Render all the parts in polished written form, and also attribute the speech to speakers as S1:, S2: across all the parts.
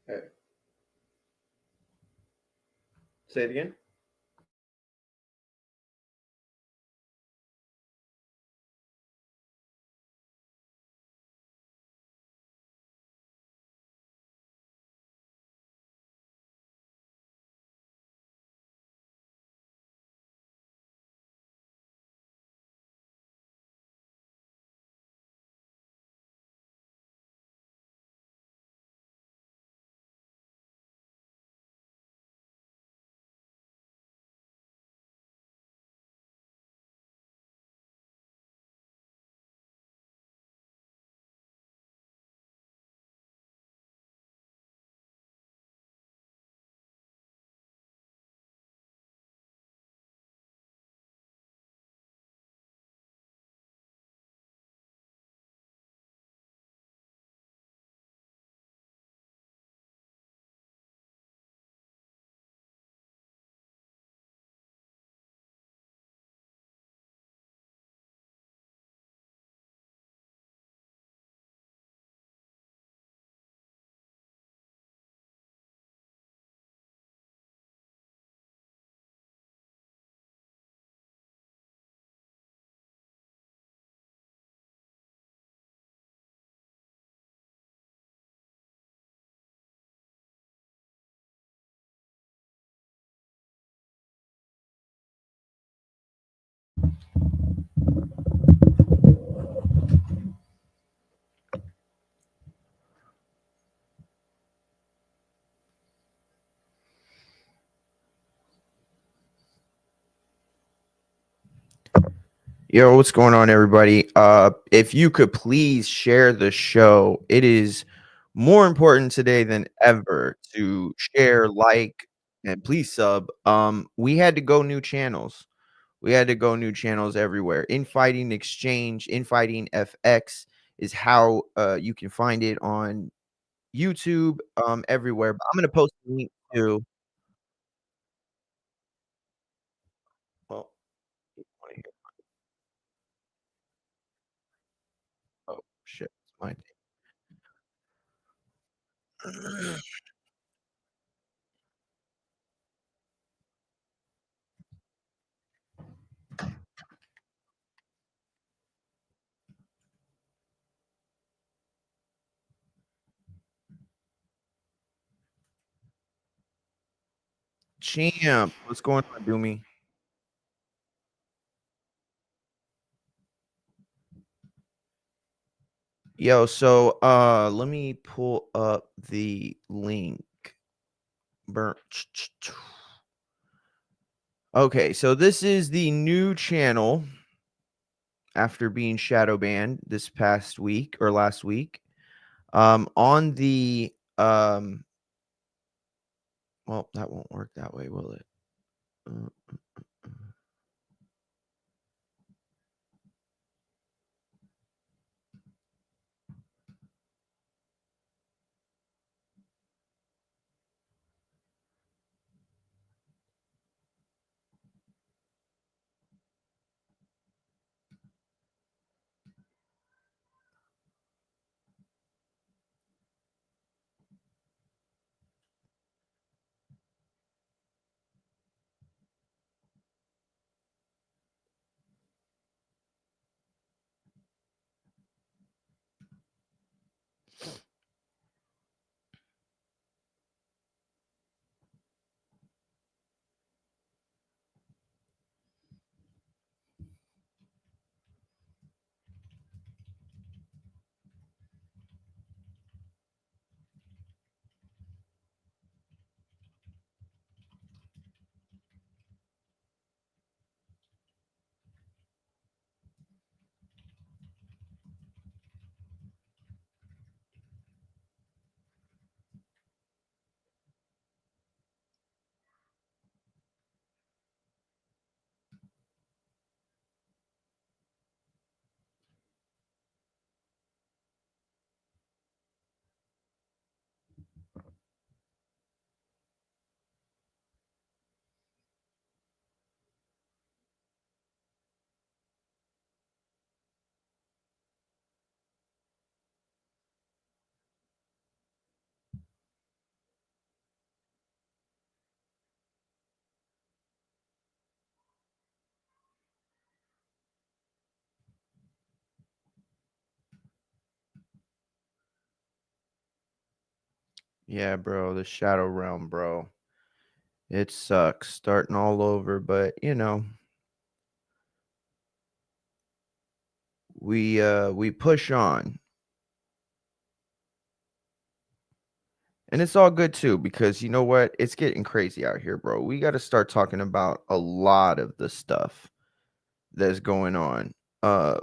S1: Hey, say it again. Yo, what's going on, everybody? If you could please share the show, it is more important today than ever to share, like, and please sub. We had to go new channels. We had to go new channels everywhere. Infighting Exchange, Infighting FX is how you can find it on YouTube, everywhere. But I'm gonna post a link to. Well, you wanna hear- oh shit, it's my champ. What's going on, Doomy? Yo, so let me pull up the link. Burn. Okay, so this is the new channel after being shadow banned this past week or last week. On the well, that won't work that way, will it? Uh, Yeah, bro, the Shadow Realm, bro. It sucks starting all over, but we push on. And it's all good too because you know what? It's getting crazy out here, bro. We got to start talking about a lot of the stuff that's going on. Uh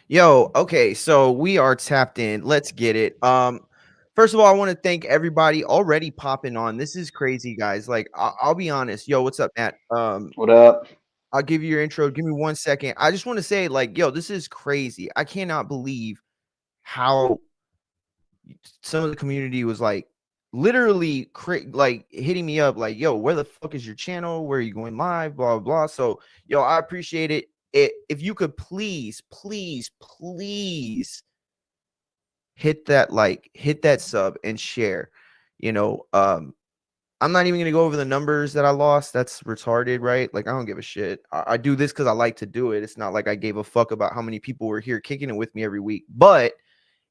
S1: Yo, okay, so we are tapped in. Let's get it. First of all, I want to thank everybody already popping on. This is crazy, guys. Like, I'll be honest. Yo, what's up, Matt?
S2: What up?
S1: I'll give you your intro. Give me 1 second. I just want to say, like, yo, this is crazy. I cannot believe how some of the community was like literally like hitting me up like, yo, where the fuck is your channel, where are you going live, blah blah blah. So yo, I appreciate If you could please hit that like, hit that sub and share. you know um I'm not even gonna go over the numbers that I lost. That's retarded, right? Like, I don't give a shit. I do this because I like to do it. It's not like I gave a fuck about how many people were here kicking it with me every week, but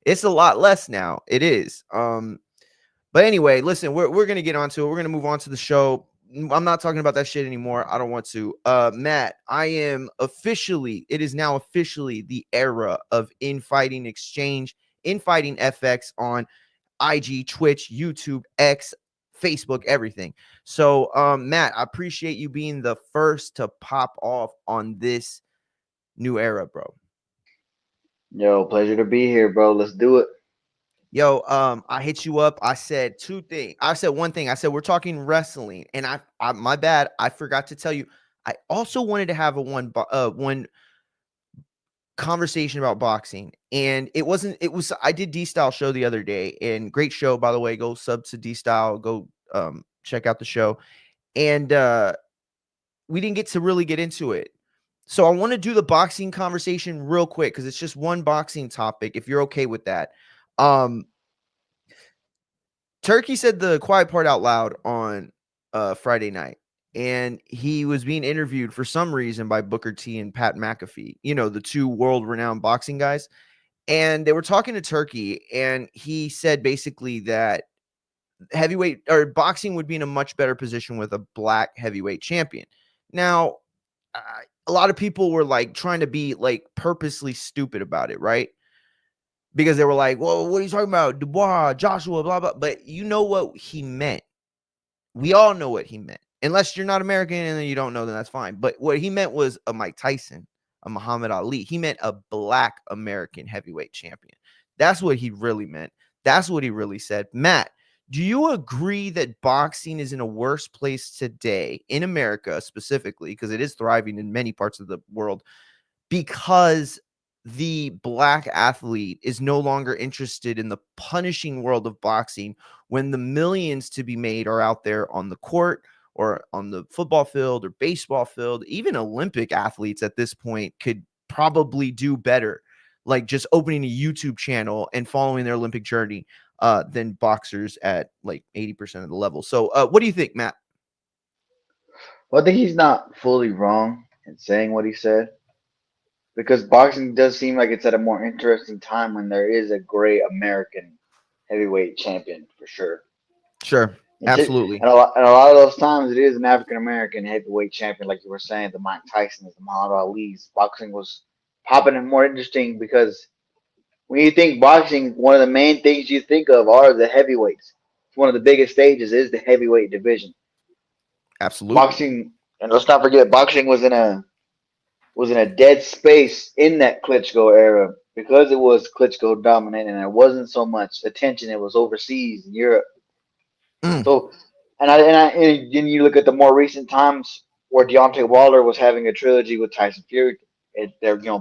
S1: it's a lot less now. It is. But anyway, listen, we're gonna get onto it. We're gonna move on to the show. I'm not talking about that shit anymore. I don't want to. Matt, I am officially, it is now officially the era of infighting exchange, infighting FX on IG, Twitch, YouTube, X, Facebook, everything. So, Matt, I appreciate you being the first to pop off on this new era, bro.
S2: Yo, pleasure to be here, bro. Let's do it.
S1: Yo, I hit you up. I said two things. I said one thing. I said we're talking wrestling, and I my bad. I forgot to tell you. I also wanted to have a one conversation about boxing, and it wasn't. It was. I did D Style show the other day, and great show, by the way. Go sub to D Style. Go check out the show, and we didn't get to really get into it. So I want to do the boxing conversation real quick because it's just one boxing topic. If you're okay with that, um, Turkey said the quiet part out loud on Friday night, and he was being interviewed for some reason by Booker T and Pat McAfee, the two world renowned boxing guys. And they were talking to Turkey, and he said basically that heavyweight or boxing would be in a much better position with a black heavyweight champion. Now, uh, a lot of people were like trying to be like purposely stupid about it, right? Because they were like, well, what are you talking about? Dubois, Joshua, blah, blah. But you know what he meant. We all know what he meant. Unless you're not American and then you don't know, then that's fine. But what he meant was a Mike Tyson, a Muhammad Ali. He meant a black American heavyweight champion. That's what he really meant. That's what he really said. Matt, do you agree that boxing is in a worse place today in America specifically, because it is thriving in many parts of the world, because the black athlete is no longer interested in the punishing world of boxing when the millions to be made are out there on the court or on the football field or baseball field? Even Olympic athletes at this point could probably do better, like just opening a YouTube channel and following their Olympic journey, than boxers at like 80% of the level. So what do you think, Matt?
S2: Well, I think he's not fully wrong in saying what he said. because boxing does seem like it's at a more interesting time when there is a great American heavyweight champion for sure.
S1: Sure.
S2: And shit,
S1: Absolutely.
S2: and a lot of those times it is an African American heavyweight champion, like you were saying, the Mike Tyson's, the Muhammad Ali's. Boxing was popping and more interesting because when you think boxing, one of the main things you think of are the heavyweights. One of the biggest stages is the heavyweight division.
S1: Absolutely.
S2: Boxing, and let's not forget, boxing was in a dead space in that Klitschko era because it was Klitschko dominant and it wasn't so much attention. It was overseas in Europe.
S1: Mm.
S2: So, and then you look at the more recent times where Deontay Wilder was having a trilogy with Tyson Fury.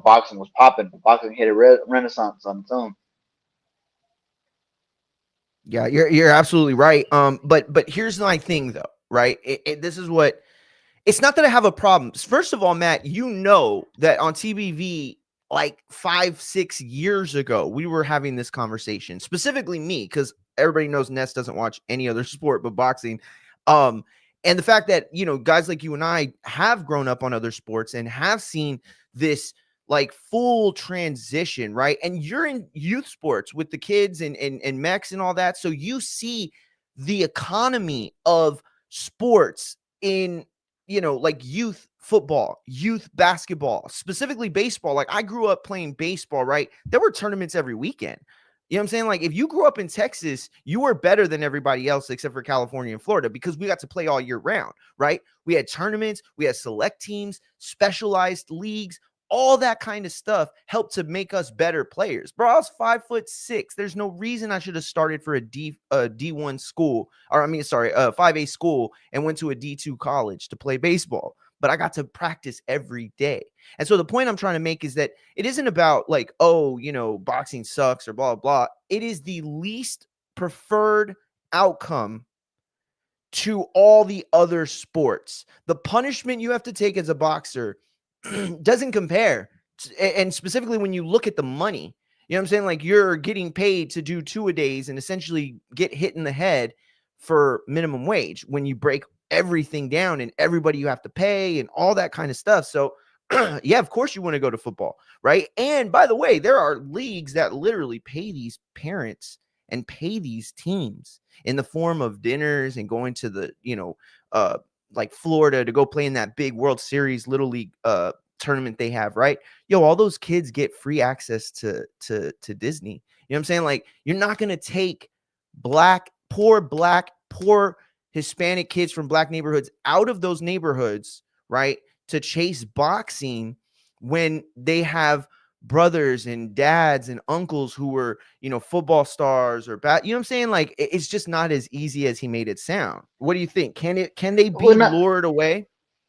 S2: Boxing was popping. Boxing hit a renaissance on its own.
S1: Yeah, you're absolutely right. But here's my thing though, right? This is what it's not that I have a problem. First of all, Matt, you know that on TBV like 5-6 years ago, we were having this conversation, specifically me, because everybody knows Ness doesn't watch any other sport but boxing. Um, and the fact that, guys like you and I have grown up on other sports and have seen this like full transition, right? And you're in youth sports with the kids and mechs and all that. So you see the economy of sports in like youth football, youth basketball, specifically baseball. Like I grew up playing baseball, right? There were tournaments every weekend. You know what I'm saying? Like if you grew up in Texas, you were better than everybody else except for California and Florida because we got to play all year round, right? We had tournaments, we had select teams, specialized leagues, all that kind of stuff helped to make us better players. Bro, I was 5'6". There's no reason I should have started for a D1 school, or I mean, sorry, a 5A school and went to a D2 college to play baseball. But I got to practice every day. And so the point I'm trying to make is that it isn't about like, oh, boxing sucks or blah, blah. It is the least preferred outcome to all the other sports. The punishment you have to take as a boxer doesn't compare. And specifically when you look at the money, you know what I'm saying? Like you're getting paid to do two-a-days and essentially get hit in the head for minimum wage when you break everything down and everybody you have to pay and all that kind of stuff. So yeah, of course you want to go to football, right? And by the way, there are leagues that literally pay these parents and pay these teams in the form of dinners and going to the, like Florida to go play in that big World Series Little League tournament they have, right? Yo, all those kids get free access to Disney. You know what I'm saying? Like you're not going to take poor Hispanic kids from black neighborhoods out of those neighborhoods, right? To chase boxing when they have brothers and dads and uncles who were, football stars or you know what I'm saying? Like it's just not as easy as he made it sound. What do you think? Can they
S2: Well,
S1: be
S2: not,
S1: lured away?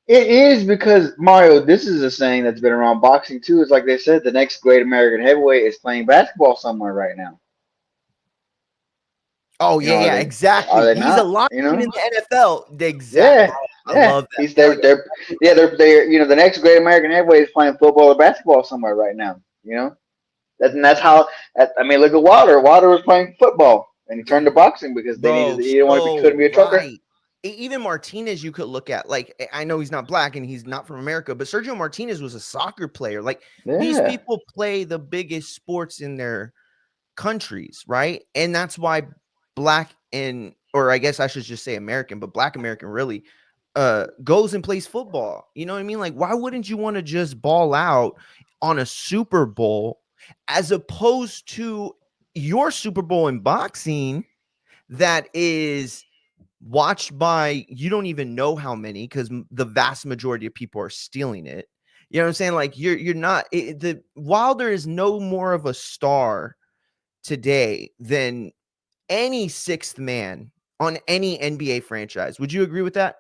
S2: it is because Mario. This is a saying that's been around boxing too. It's like they said, the next great American heavyweight is playing basketball somewhere right now.
S1: Oh yeah,
S2: Are
S1: yeah,
S2: they? Are
S1: exactly.
S2: they
S1: He's a
S2: not?
S1: lineman in the NFL. The exact
S2: Yeah,
S1: bro. I
S2: yeah.
S1: love that.
S2: He's
S1: Hell yeah.
S2: they're the next great American heavyweight is playing football or basketball somewhere right now. That's how. I mean, look at Wilder. Wilder was playing football and he turned to boxing because
S1: Bro,
S2: he didn't want to be couldn't
S1: so
S2: be a choker.
S1: right. Even Martinez, you could look at. Like, I know he's not black and he's not from America, but Sergio Martinez was a soccer player. Like, these
S2: Yeah.
S1: people play the biggest sports in their countries, right? And that's why black or I guess I should just say American, but black American really goes and plays football. You know what I mean? Like, why wouldn't you want to just ball out on a Super Bowl as opposed to your Super Bowl in boxing that is watched by you don't even know how many because the vast majority of people are stealing it. You know what I'm saying? Like you're not the Wilder is no more of a star today than any sixth man on any NBA franchise. Would you agree with that?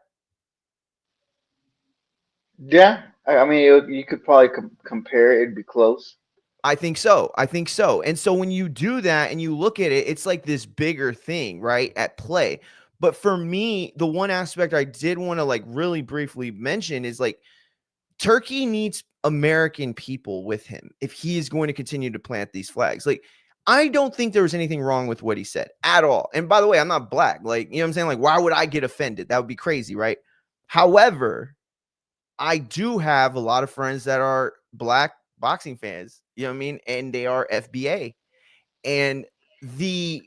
S2: Yeah. I mean, you could probably compare it. It'd be close.
S1: I think so. I think so. And so when you do that and you look at it, it's like this bigger thing, right? At play. But for me, the one aspect I did want to like really briefly mention is like Turkey needs American people with him if he is going to continue to plant these flags. Like, I don't think there was anything wrong with what he said at all. And by the way, I'm not black. Like, you know what I'm saying? Like, why would I get offended? That would be crazy, right? However, I do have a lot of friends that are black boxing fans, you know what I mean? And they are FBA. And the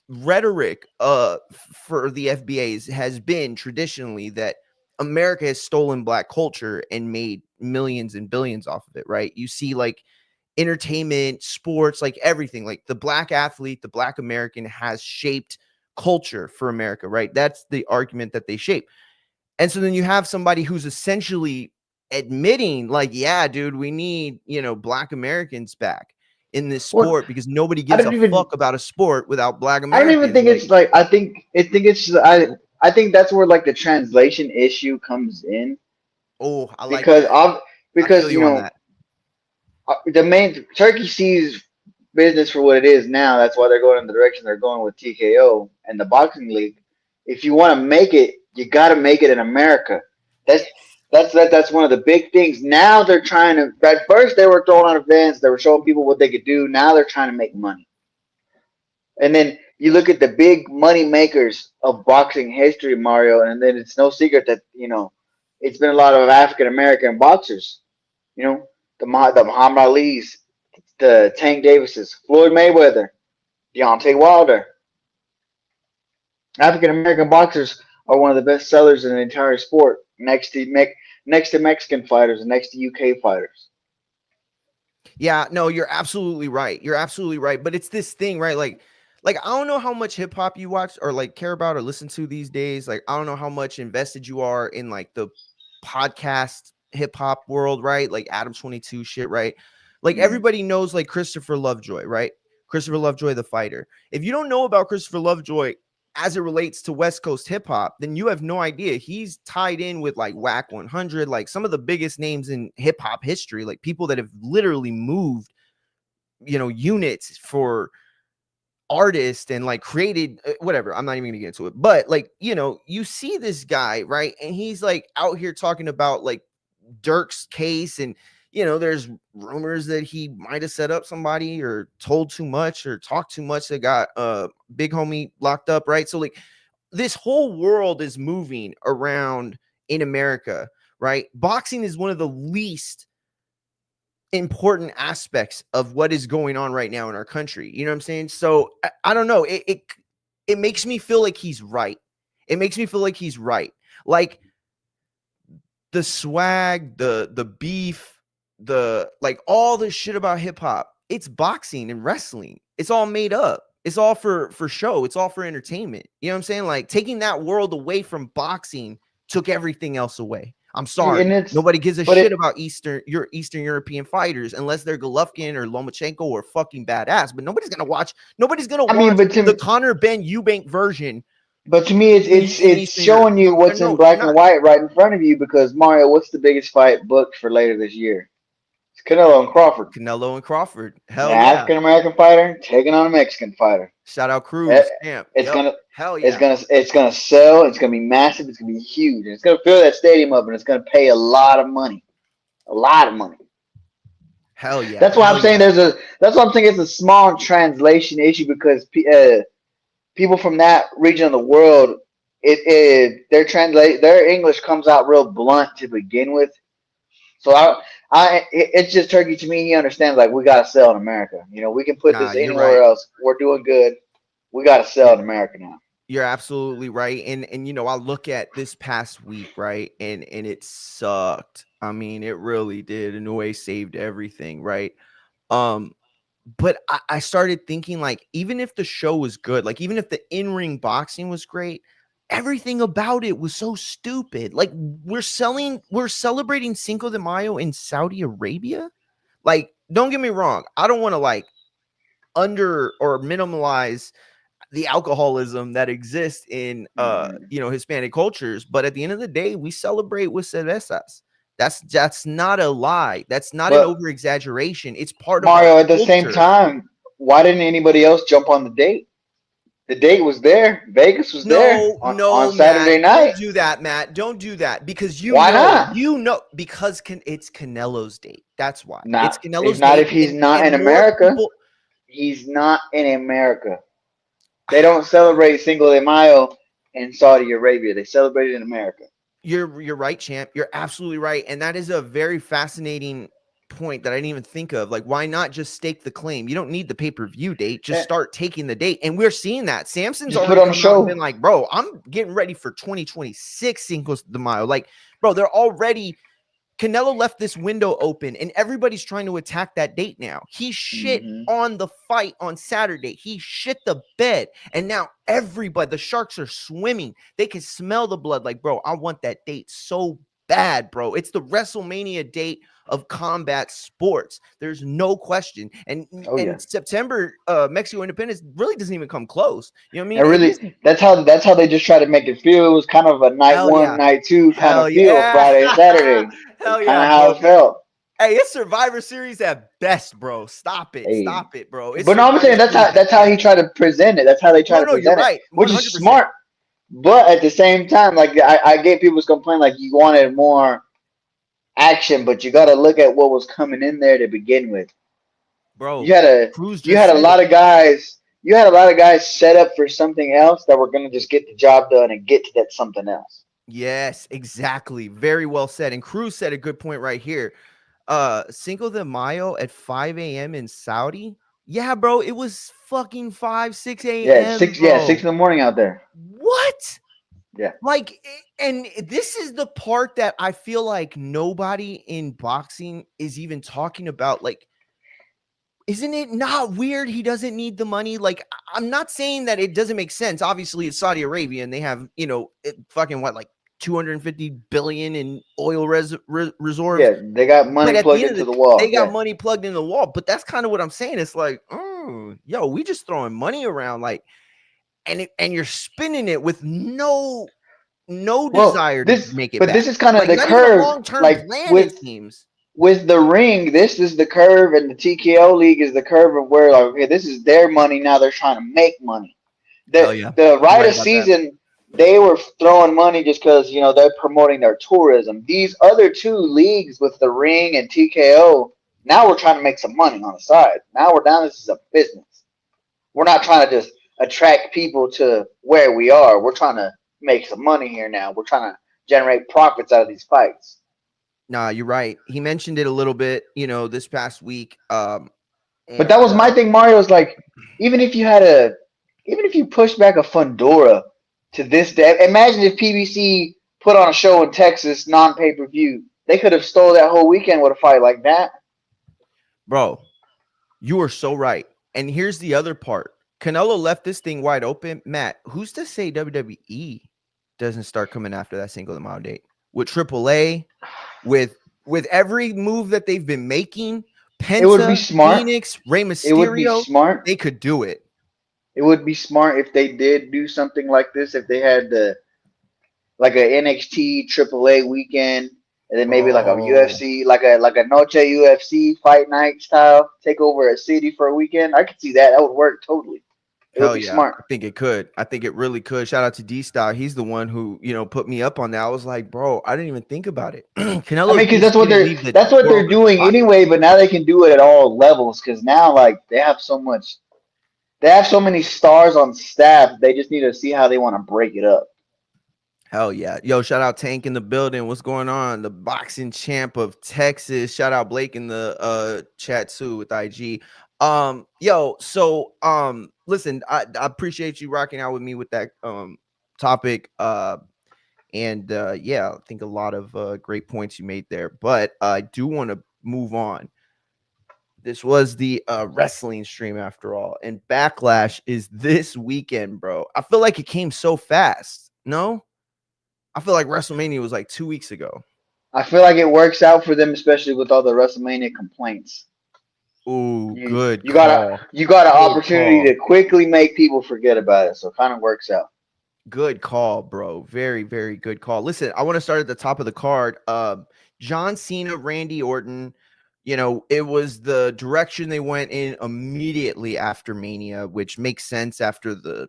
S1: rhetoric for the FBAs has been traditionally that America has stolen black culture and made millions and billions off of it, right? You see like entertainment, sports, like everything, like the black athlete, the black American has shaped culture for America, right? That's the argument that they shape. And so then you have somebody who's essentially admitting, like, yeah, dude, we need, black Americans back in this
S2: Well,
S1: sport because nobody
S2: I
S1: gives
S2: don't
S1: a
S2: even.
S1: fuck about a sport without black
S2: I don't even
S1: Americans.
S2: think
S1: Like,
S2: it's like. I think it's. I think that's where like the translation issue comes in
S1: oh, I like
S2: because
S1: that.
S2: of
S1: I feel
S2: because
S1: you on that.
S2: the main Turkey sees business for what it is now. That's why they're going in the direction they're going with TKO and the boxing league. If you want to make it, you got to make it in America. That's
S1: Yes.
S2: that's one of the big things. Now they're trying to. At first, they were throwing on events. They were showing people what they could do. Now they're trying to make money. And then you look at the big money makers of boxing history, Mario, and then it's no secret that it's been a lot of African American boxers. You know, the Muhammad Ali's, the Tank Davises, Floyd Mayweather, Deontay Wilder. African American boxers are one of the best sellers in the entire sport, next to Mexican fighters and next to UK fighters.
S1: Yeah, no, you're absolutely right. You're absolutely right. But it's this thing, right? Like I don't know how much hip hop you watch or like care about or listen to these days. Like I don't know how much invested you are in like the podcast hip hop world, right? Like Adam 22 shit, right? Like
S2: Mm.
S1: everybody knows like Christopher Lovejoy, right? Christopher Lovejoy, the fighter. If you don't know about Christopher Lovejoy as it relates to West Coast hip hop, then you have no idea. He's tied in with like Whack 100, like some of the biggest names in hip hop history, like people that have literally moved, units for artists and like created whatever. I'm not even gonna get into it, but like, you see this guy, right? And he's like out here talking about like Dirk's case and there's rumors that he might have set up somebody or told too much or talked too much that got big homie locked up, right? So like this whole world is moving around in America, right? Boxing is one of the least important aspects of what is going on right now in our country. You know what I'm saying? So I don't know. It makes me feel like he's right. It makes me feel like he's right. Like the swag, the beef, the like all this shit about hip hop. It's boxing and wrestling. It's all made up. It's all for show. It's all for entertainment. You know what I'm saying? Like taking that world away from boxing took everything else away. I'm
S2: And
S1: sorry.
S2: it's
S1: Nobody gives a
S2: but
S1: shit
S2: it.
S1: about Eastern European fighters unless they're Golovkin or Lomachenko or fucking badass. But nobody's gonna
S2: I mean,
S1: watch the Conor Ben Eubank version
S2: but to me,
S1: in
S2: it's
S1: Eastern Europe.
S2: showing you what's in
S1: No, they're
S2: black and
S1: not.
S2: white right in front of you. Because Mario, what's the biggest fight booked for later this year? It's Canelo and Crawford.
S1: Canelo and Crawford.
S2: An
S1: Hell yeah.
S2: African American fighter taking on a Mexican fighter.
S1: Shout out
S2: Eh,
S1: Cruz. Stamp.
S2: It's
S1: Yep.
S2: gonna
S1: Hell yeah.
S2: it's gonna sell. It's gonna be massive. It's gonna be huge. And it's gonna fill that stadium up, and it's gonna pay a lot of money. A lot of money.
S1: Hell yeah.
S2: That's why I'm
S1: Hell
S2: saying
S1: yeah.
S2: That's why I'm saying it's a small translation issue because people from that region of the world, their English comes out real blunt to begin with. So it's just Turkey to me. He understands like we gotta sell in America. We can put
S1: Nah,
S2: this
S1: you're
S2: anywhere
S1: right.
S2: else. We're doing good. We gotta sell in America now.
S1: You're absolutely right. And I look at this past week, right? And it sucked. I mean, it really did. And Inoue saved everything, right? Um, but I started thinking like, even if the show was good, like even if the in-ring boxing was great, everything about it was so stupid. Like we're celebrating Cinco de Mayo in Saudi Arabia. Like, don't get me wrong, I don't want to like under or minimalize the alcoholism that exists in
S2: Hmm.
S1: Hispanic cultures, but at the end of the day, we celebrate with cervezas. That's not a lie. That's not an
S2: But
S1: over exaggeration. It's part of our
S2: Mario, at the same
S1: culture.
S2: time, why didn't anybody else jump on the date? The date was there. Vegas was there
S1: No,
S2: on
S1: no, Matt.
S2: Saturday
S1: Don't
S2: night.
S1: do that, Matt. Don't do that because
S2: Why not?
S1: because it's Canelo's date. That's why. It's
S2: Not if
S1: Canelo's
S2: not
S1: date
S2: if he's not
S1: and
S2: in
S1: more
S2: America.
S1: people.
S2: He's not in America. They don't celebrate Cinco de Mayo in Saudi Arabia. They celebrate it in America.
S1: You're right, champ. You're absolutely right. And that is a very fascinating point that I didn't even think of. Like, why not just stake the claim? You don't need the pay-per-view date. Just
S2: Eh,
S1: start taking the date. And we're seeing that. Samson's
S2: just put
S1: already
S2: on a
S1: come out and been
S2: show.
S1: like, bro, I'm getting ready for 2026 Cinco de Mayo. Like, bro, they're already Canelo left this window open and everybody's trying to attack that date now. He shit
S2: Hmm.
S1: on the fight on Saturday. He shit the bed. And now everybody, the sharks are swimming. They can smell the blood. Like, bro, I want that date so bad, bro. It's the WrestleMania date of combat sports. There's no question.
S2: Oh yeah.
S1: And September, Mexico Independence really doesn't even come close. You know what I mean?
S2: And
S1: It
S2: really,
S1: isn't.
S2: that's how they just try to make it feel. It was kind of a night
S1: Hell
S2: one,
S1: yeah.
S2: night two kind of
S1: Hell
S2: feel,
S1: yeah.
S2: Friday and Saturday. That's
S1: Hell
S2: kind
S1: yeah,
S2: of how
S1: bro.
S2: it felt.
S1: Hey, it's Survivor Series at best, bro. Stop it.
S2: Hey,
S1: Stop it, bro. It's
S2: but no, I'm
S1: Survivor
S2: saying that's
S1: Series
S2: how
S1: at
S2: that's how he
S1: best.
S2: tried to present it. That's how they try
S1: No,
S2: to
S1: no, you're
S2: present it,
S1: right.
S2: which is
S1: 100%.
S2: smart. But at the same time, like I get people's complaint, like you wanted more action, but you got to look at what was coming in there to begin with. You
S1: Bro,
S2: had a
S1: Cruz
S2: you
S1: just
S2: had a
S1: said
S2: lot
S1: it.
S2: of guys. You had a lot of guys set up for something else that were gonna just get the job done and get to that something else.
S1: Yes, exactly. Very well said. And Cruz said a good point right here. Cinco de Mayo at 5 a.m. in Saudi. Yeah, bro. It was fucking 5, 6
S2: Yeah,
S1: a.m.,
S2: six
S1: bro.
S2: in the morning out there.
S1: What?
S2: Yeah.
S1: Like, and this is the part that I feel like nobody in boxing is even talking about. Like, isn't it not weird he doesn't need the money? Like, I'm not saying that it doesn't make sense. Obviously, it's Saudi Arabia and they have, fucking what, like 250 billion in oil reserves.
S2: Yeah, they got
S1: But
S2: money
S1: at the
S2: plugged
S1: end of
S2: into
S1: the
S2: the
S1: day,
S2: wall.
S1: they got
S2: Yeah.
S1: money plugged in the wall. But that's kind of what I'm saying. It's like, oh, yo, we just throwing money around, like, and you're spinning it with no
S2: Well,
S1: desire to
S2: this
S1: make it
S2: but
S1: back.
S2: this is kind of
S1: Like,
S2: the
S1: not even a
S2: curve.
S1: long-term
S2: Like
S1: plan, it seems.
S2: with the ring, this is the curve, and the TKO league is the curve of where like okay, this is their money now. They're trying to make money.
S1: Hell
S2: The
S1: yeah.
S2: the
S1: You're
S2: right
S1: right
S2: of
S1: about that.
S2: season, they were throwing money just because they're promoting their tourism. These other two leagues with the ring and TKO, now we're trying to make some money on the side. Now we're down. This is a business. We're not trying to just attract people to where we are. We're trying to make some money here now. We're trying to generate profits out of these fights.
S1: Nah, you're right. He mentioned it a little bit, this past week.
S2: But that
S1: And
S2: was my thing, Mario. Is like even if you had a, even if you push back a Fundora to this day, imagine if PBC put on a show in Texas non pay per view. They could have stole that whole weekend with a fight like that.
S1: bro, you are so right. And here's the other part. Canelo left this thing wide open. Matt, who's to say WWE doesn't start coming after that single mile date with AAA, with every move that they've been making,
S2: It would be
S1: Penta,
S2: smart.
S1: Phoenix, Rey
S2: It would be
S1: Mysterio,
S2: smart.
S1: they could do it.
S2: It would be smart if they did do something like this. If they had the like a NXT AAA weekend, and then maybe like a
S1: Bro.
S2: UFC, like a Noche UFC fight night style, take over a city for a weekend. I could see that. That would work totally. It would
S1: Hell
S2: be
S1: yeah.
S2: smart.
S1: I think it could. I think it really could. Shout out to D Style. He's the one who, put me up on that. I was like, bro, I didn't even think about it.
S2: I
S1: Canelo
S2: mean, because
S1: just didn't leave the
S2: that's what
S1: door
S2: they're
S1: open for
S2: doing
S1: boxing.
S2: anyway. But now they can do it at all levels because now like they have so much, they have so many stars on staff. They just need to see how they want to break it up.
S1: Hell yeah. Yo, shout out Tank in the building. What's going on? The boxing champ of Texas. Shout out Blake in the chat too with IG. Listen, I appreciate you rocking out with me with that topic. Yeah, I think a lot of great points you made there. But I do want to move on. This was the wrestling stream after all, and Backlash is this weekend, bro. I feel like it came so fast. No, I feel like WrestleMania was like 2 weeks ago.
S2: I feel like it works out for them, especially with all the WrestleMania complaints.
S1: Ooh,
S2: You
S1: good
S2: you got a
S1: call.
S2: you got an
S1: Good
S2: opportunity to
S1: call.
S2: quickly make people forget about it, so it kind of works out.
S1: Good call, bro. Very, very good call. Listen, I want to start at the top of the card. John Cena, Randy Orton. It was the direction they went in immediately after Mania, which makes sense after the,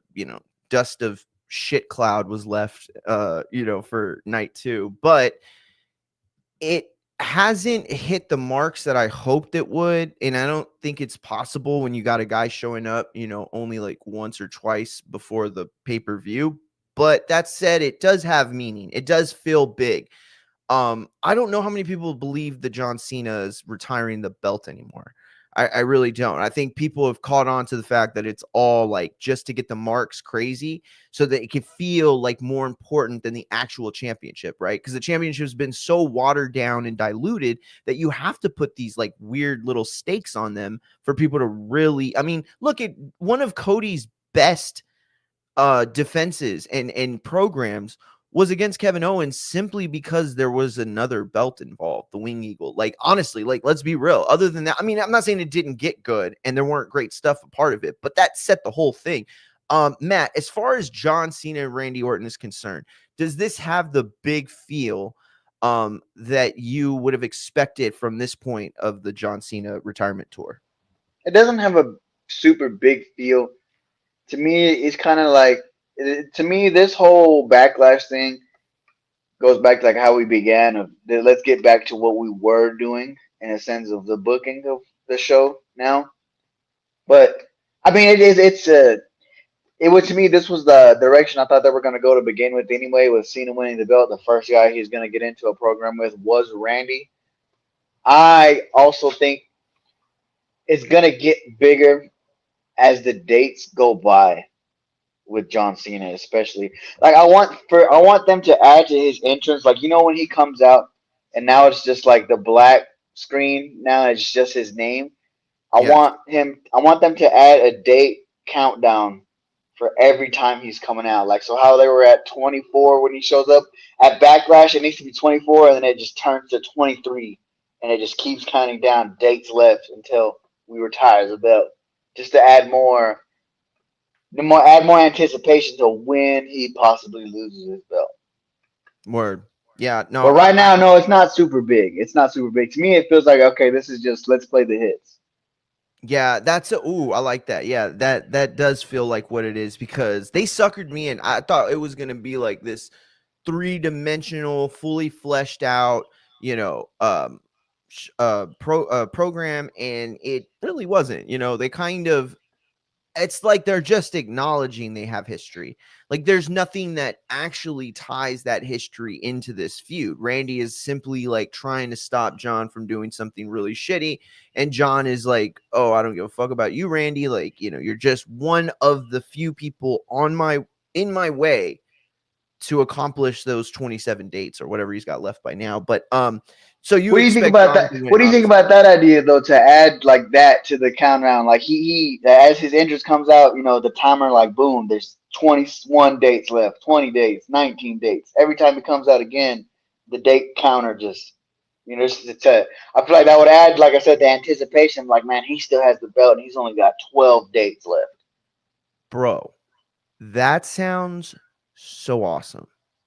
S1: dust of shit cloud was left, for night two. But it hasn't hit the marks that I hoped it would. And I don't think it's possible when you got a guy showing up, only like once or twice before the pay-per-view. But that said, it does have meaning. It does feel big. I don't know how many people believe that John Cena is retiring the belt anymore. I really don't. I think people have caught on to the fact that it's all like just to get the marks crazy so that it can feel like more important than the actual championship, right? Because the championship has been so watered down and diluted that you have to put these like weird little stakes on them for people to really. I mean, look at one of Cody's best defenses and programs was against Kevin Owens simply because there was another belt involved, the Wing Eagle. Like, honestly, like, let's be real. Other than that, I mean, I'm not saying it didn't get good and there weren't great stuff a part of it, but that set the whole thing. Matt, as far as John Cena and Randy Orton is concerned, does this have the big feel that you would have expected from this point of the John Cena retirement tour?
S2: It doesn't have a super big feel. To me, it's kind of like to me this whole backlash thing goes back to like how we began of let's get back to what we were doing in a sense of the booking of the show now. But I mean, it was to me this was the direction I thought they were going to go to begin with anyway. With Cena winning the belt, the first guy he's going to get into a program with was Randy. I also think it's going to get bigger as the dates go by with John Cena, especially. Like I want them to add to his entrance, like when he comes out, and now it's just like the black screen. Now it's just his name.
S1: Yeah,
S2: I want them to add a date countdown for every time he's coming out. Like so, how they were at 24 when he shows up at Backlash, it needs to be 24, and then it just turns to 23, and it just keeps counting down dates left until we retire the belt, just to add more anticipation to when he possibly loses his belt.
S1: word. Yeah, no,
S2: But right now, no, it's not super big. It's not super big. To me, it feels like okay, this is just let's play the hits.
S1: yeah, that's a ooh, I like that. Yeah, that does feel like what it is because they suckered me in. I thought it was gonna be like this three-dimensional, fully fleshed out, program, and it really wasn't. They kind of it's like they're just acknowledging they have history. Like there's nothing that actually ties that history into this feud. Randy is simply like trying to stop John from doing something really shitty. And John is like, oh, I don't give a fuck about you, Randy. Like, you're just one of the few people in my way to accomplish those 27 dates or whatever he's got left by now. But so you
S2: What do you think
S1: expect
S2: about
S1: John
S2: that?
S1: to
S2: What
S1: win,
S2: do you think
S1: obviously.
S2: about that idea though? To add like that to the countdown, like he as his entrance comes out, the timer like boom, there's 21 dates left, 20 dates, 19 dates. Every time it comes out again, the date counter just I feel like that would add, like I said, the anticipation. Like man, he still has the belt, and he's only got 12 dates left.
S1: Bro, that sounds so awesome.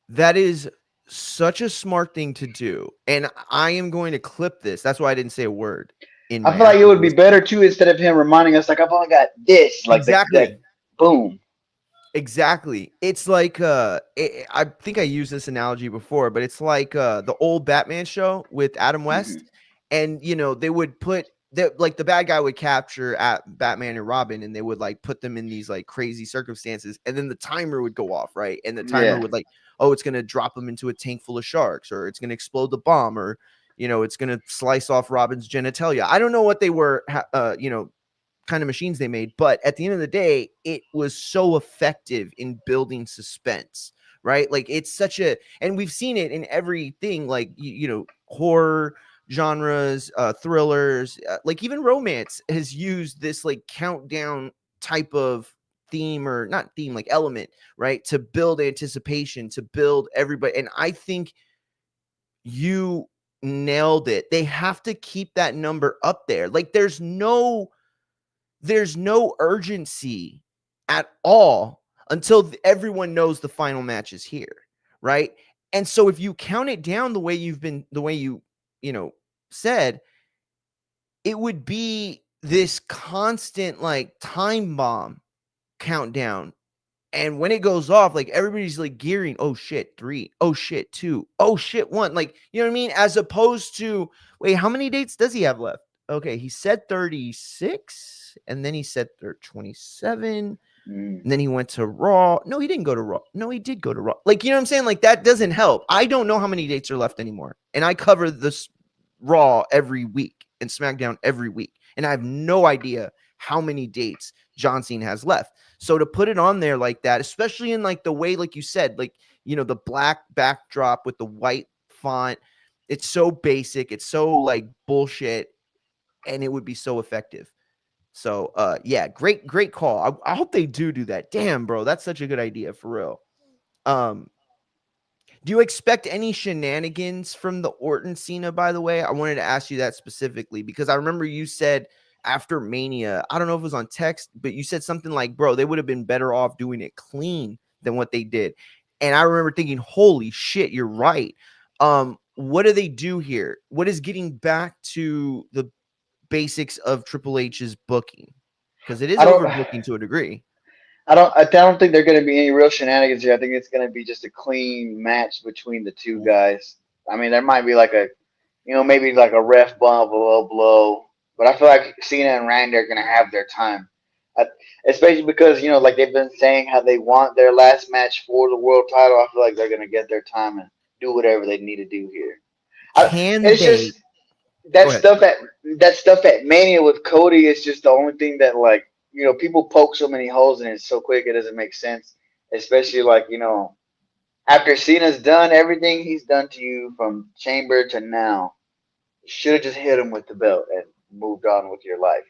S1: That is such a smart thing to do. And I am going to clip this. That's why I didn't say a word in
S2: I
S1: my
S2: feel like it
S1: actual
S2: would be
S1: listening.
S2: better too instead of him reminding us like I've only got this, like that
S1: Exactly.
S2: boom.
S1: Exactly. It's like I think I used this analogy before, but it's like the old Batman show with Adam
S2: Hmm.
S1: West, and they would put like the bad guy would capture at Batman and Robin, and they would like put them in these like crazy circumstances, and then the timer would go off, right? And the timer
S2: Yeah.
S1: would like, oh, it's gonna drop them into a tank full of sharks, or it's gonna explode the bomb, or it's gonna slice off Robin's genitalia. I don't know what they were, kind of machines they made. But at the end of the day, it was so effective in building suspense, right? Like it's such and we've seen it in everything, like, horror genres, thrillers, like even romance has used this like countdown type of theme or not theme, like element, right? To build anticipation, to build everybody. And I think you nailed it. They have to keep that number up there. Like there's no urgency at all until everyone knows the final match is here, right? And so if you count it down the way you know said, it would be this constant like time bomb countdown. And when it goes off, like everybody's like gearing, oh shit, three, oh shit, two, oh shit, one. Like, you know what I mean? As opposed to, wait, how many dates does he have left? Okay, he said 36, and then he said 27.
S2: Mm.
S1: And then he went to Raw. No, he didn't go to Raw. No, he did go to Raw. Like, you know what I'm saying? Like, that doesn't help. I don't know how many dates are left anymore. And I cover this Raw every week and SmackDown every week. And I have no idea how many dates John Cena has left. So to put it on there like that, especially in like the way, like you said, like, the black backdrop with the white font, it's so basic. It's so like bullshit. And it would be so effective. So, yeah, great call. I hope they do that. Damn, bro, that's such a good idea for real. Um, do you expect any shenanigans from the Orton Cena? By the way, I wanted to ask you that specifically because I remember you said after Mania, I don't know if it was on text, but you said something like, "Bro, they would have been better off doing it clean than what they did." And I remember thinking, "Holy shit, you're right." What do they do here? What is getting back to the basics of Triple H's booking? Because it is
S2: I don't.
S1: overbooking to a degree.
S2: I don't think there are going to be any real shenanigans here. I think it's going to be just a clean match between the two
S1: Oof.
S2: guys. I mean, there might be like maybe like a ref bump, a low blow, but I feel like Cena and Randy are going to have their time. I, Especially because like they've been saying how they want their last match for the world title. I feel like they're going to get their time and do whatever they need to do here.
S1: Can
S2: It's
S1: they
S2: just that
S1: go ahead?
S2: stuff at that stuff at Mania with Cody is just the only thing that people poke so many holes in it so quick it doesn't make sense. Especially after Cena's done everything he's done to you from Chamber to now, you should have just hit him with the belt and moved on with your life.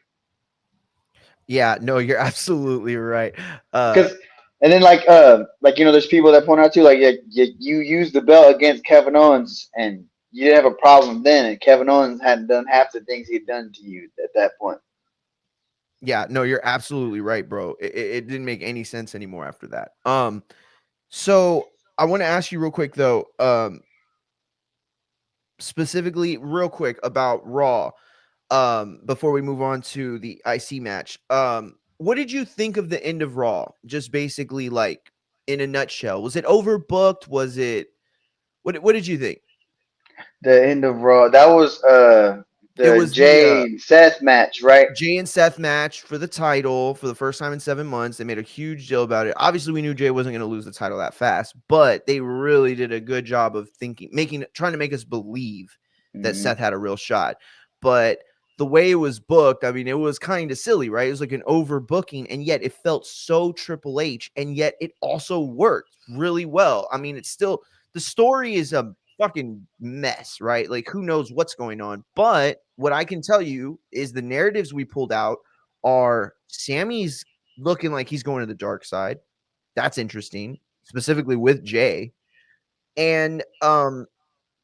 S1: Yeah, no, you're absolutely right. Uh,
S2: Because and then there's people that point out too like you used the belt against Kevin Owens and you didn't have a problem then, and Kevin Owens hadn't done half the things he'd done to you at that point.
S1: yeah, no, you're absolutely right, bro. It didn't make any sense anymore after that. So I want to ask you real quick though, specifically real quick about Raw. Before we move on to the IC match. What did you think of the end of Raw? Just basically like in a nutshell. Was it overbooked? Was it what did you think?
S2: The end of Raw. That was
S1: It
S2: the
S1: was the
S2: Jay and Seth match, right?
S1: Jay and Seth match for the title for the first time in 7 months. They made a huge deal about it. Obviously, we knew Jay wasn't going to lose the title that fast, but they really did a good job of trying to make us believe that
S2: Hmm.
S1: Seth had a real shot. But the way it was booked, I mean, it was kind of silly, right? It was like an overbooking, and yet it felt so Triple H, and yet it also worked really well. I mean, it's still the story is a fucking mess, right? Like, who knows what's going on? But what I can tell you is the narratives we pulled out are Sammy's looking like he's going to the dark side. That's interesting, specifically with Jay. And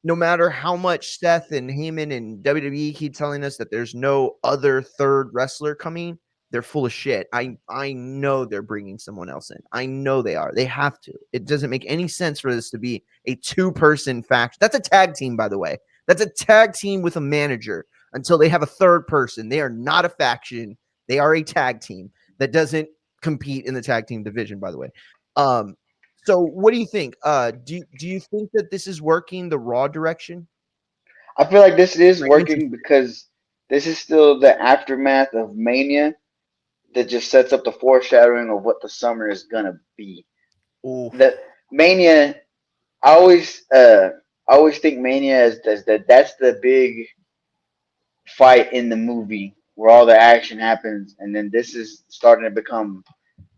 S1: no matter how much Seth and Heyman and WWE keep telling us that there's no other third wrestler coming, they're full of shit. I know they're bringing someone else in. I know they are. They have to. It doesn't make any sense for this to be a two-person faction. That's a tag team, by the way. That's a tag team with a manager until they have a third person. They are not a faction. They are a tag team that doesn't compete in the tag team division, by the way. Um, so what do you think? Do you think that this is working the Raw direction?
S2: I feel like this is
S1: I'm
S2: working
S1: interested.
S2: because this is still the aftermath of Mania that just sets up the foreshadowing of what the summer is gonna be.
S1: Oof.
S2: The Mania, I always think Mania is that's the big fight in the movie where all the action happens, and then this is starting to become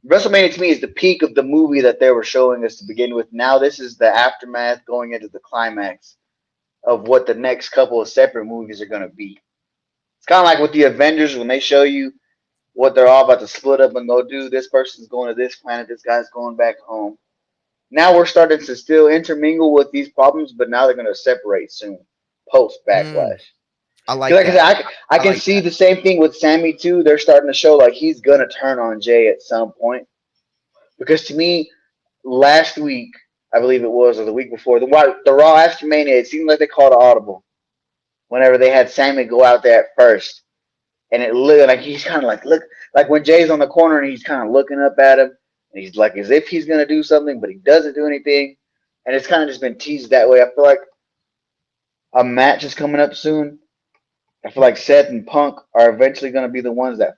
S2: WrestleMania to me is the peak of the movie that they were showing us to begin with. Now this is the aftermath going into the climax of what the next couple of separate movies are going to be. It's kind of like with the Avengers when they show you what they're all about to split up and go do. This person's going to this planet. This guy's going back home. Now we're starting to still intermingle with these problems, but now they're going to separate soon, post
S1: Mm,
S2: Backlash.
S1: I
S2: Because
S1: like
S2: like I
S1: that.
S2: said, I
S1: I
S2: can
S1: like
S2: see
S1: that.
S2: the same thing with Sammy too. They're starting to show like he's going to turn on Jay at some point. Because to me, last week, I believe it was, or the week before, the Raw after Mania, it seemed like they called an audible whenever they had Sammy go out there at first, and it looked like he's kind of like when Jay's on the corner and he's kind of looking up at him, and he's like as if he's gonna do something, but he doesn't do anything, and it's kind of just been teased that way. I feel like a match is coming up soon. I feel like Seth and Punk are eventually gonna be the ones that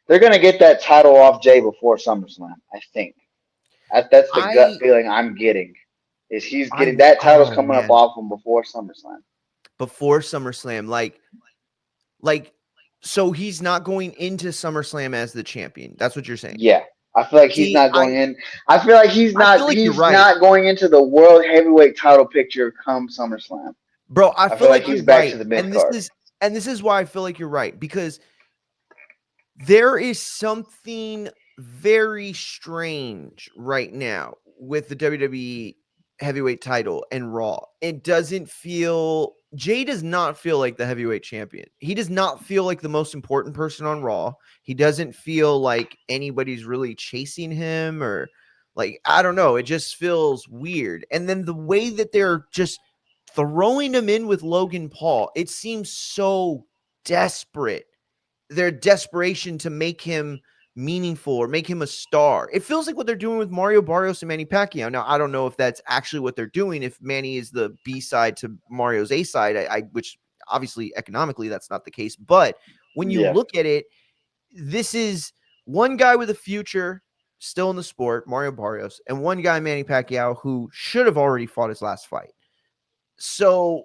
S2: they're gonna get that title off Jay before SummerSlam. I think that's the gut
S1: I
S2: feeling I'm getting. Is he's
S1: I
S2: getting that title's
S1: oh
S2: coming up
S1: man,
S2: off him before SummerSlam?
S1: before SummerSlam, like so he's not going into SummerSlam as the champion. That's what you're saying.
S2: Yeah, I feel like he's
S1: See,
S2: not going in. I feel like he's
S1: I feel
S2: not.
S1: like you're
S2: He's
S1: right.
S2: not going into the world heavyweight title picture come SummerSlam.
S1: Bro, I
S2: I
S1: feel
S2: feel like
S1: like you're
S2: he's back to
S1: right.
S2: the mid card.
S1: And this is why I feel like you're right because there is something very strange right now with the WWE heavyweight title and Raw. It doesn't feel Jay does not feel like the heavyweight champion. He does not feel like the most important person on Raw. He doesn't feel like anybody's really chasing him or like I don't know, it just feels weird. And then the way that they're just throwing him in with Logan Paul, it seems so desperate, their desperation to make him meaningful or make him a star. It feels like what they're doing with Mario Barrios and Manny Pacquiao. Now, I don't know if that's actually what they're doing. If Manny is the B side to Mario's A side, which obviously economically that's not the case. But when you
S2: Yeah,
S1: look at it, this is one guy with a future still in the sport, Mario Barrios, and one guy, Manny Pacquiao, who should have already fought his last fight. So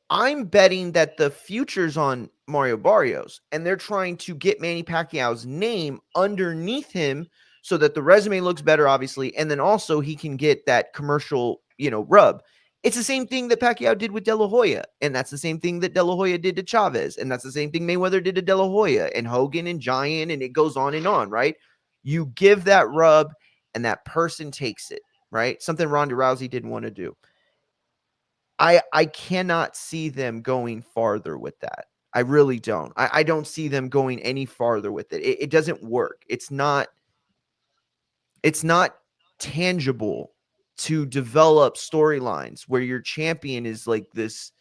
S1: I'm betting that the future's on Mario Barrios, and they're trying to get Manny Pacquiao's name underneath him so that the resume looks better, obviously, and then also he can get that commercial, rub. It's the same thing that Pacquiao did with De La Hoya, and that's the same thing that De La Hoya did to Chavez, and that's the same thing Mayweather did to De La Hoya, and Hogan and Giant, and it goes on, right? You give that rub, and that person takes it, right? Something Ronda Rousey didn't want to do. I cannot see them going farther with that. I really don't. I don't see them going any farther with it. It doesn't work. It's not tangible to develop storylines where your champion is like this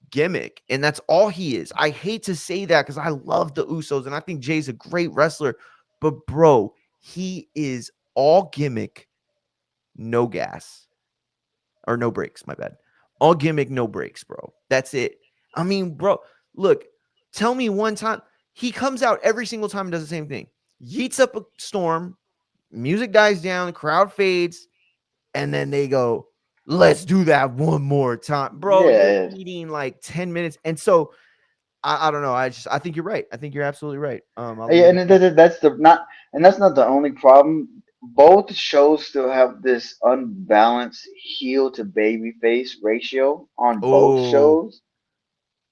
S1: gimmick and that's all he is. I hate to say that because I love the Usos and I think Jay's a great wrestler, but bro, he is all gimmick, no gas. Or no breaks, my bad. All gimmick, no breaks, bro. That's it. I mean, bro, look, tell me one time. He comes out every single time and does the same thing. Yeets up a storm, music dies down, crowd fades, and then they go, let's do that one more time. Bro, you're
S2: yeah,
S1: eating like 10 minutes. And so I don't know. I think you're right. I think you're absolutely right. I'll leave
S2: yeah.
S1: it
S2: And
S1: at that.
S2: that's the not, and that's not the only problem. Both shows still have this unbalanced heel to baby face ratio on both
S1: Oh,
S2: shows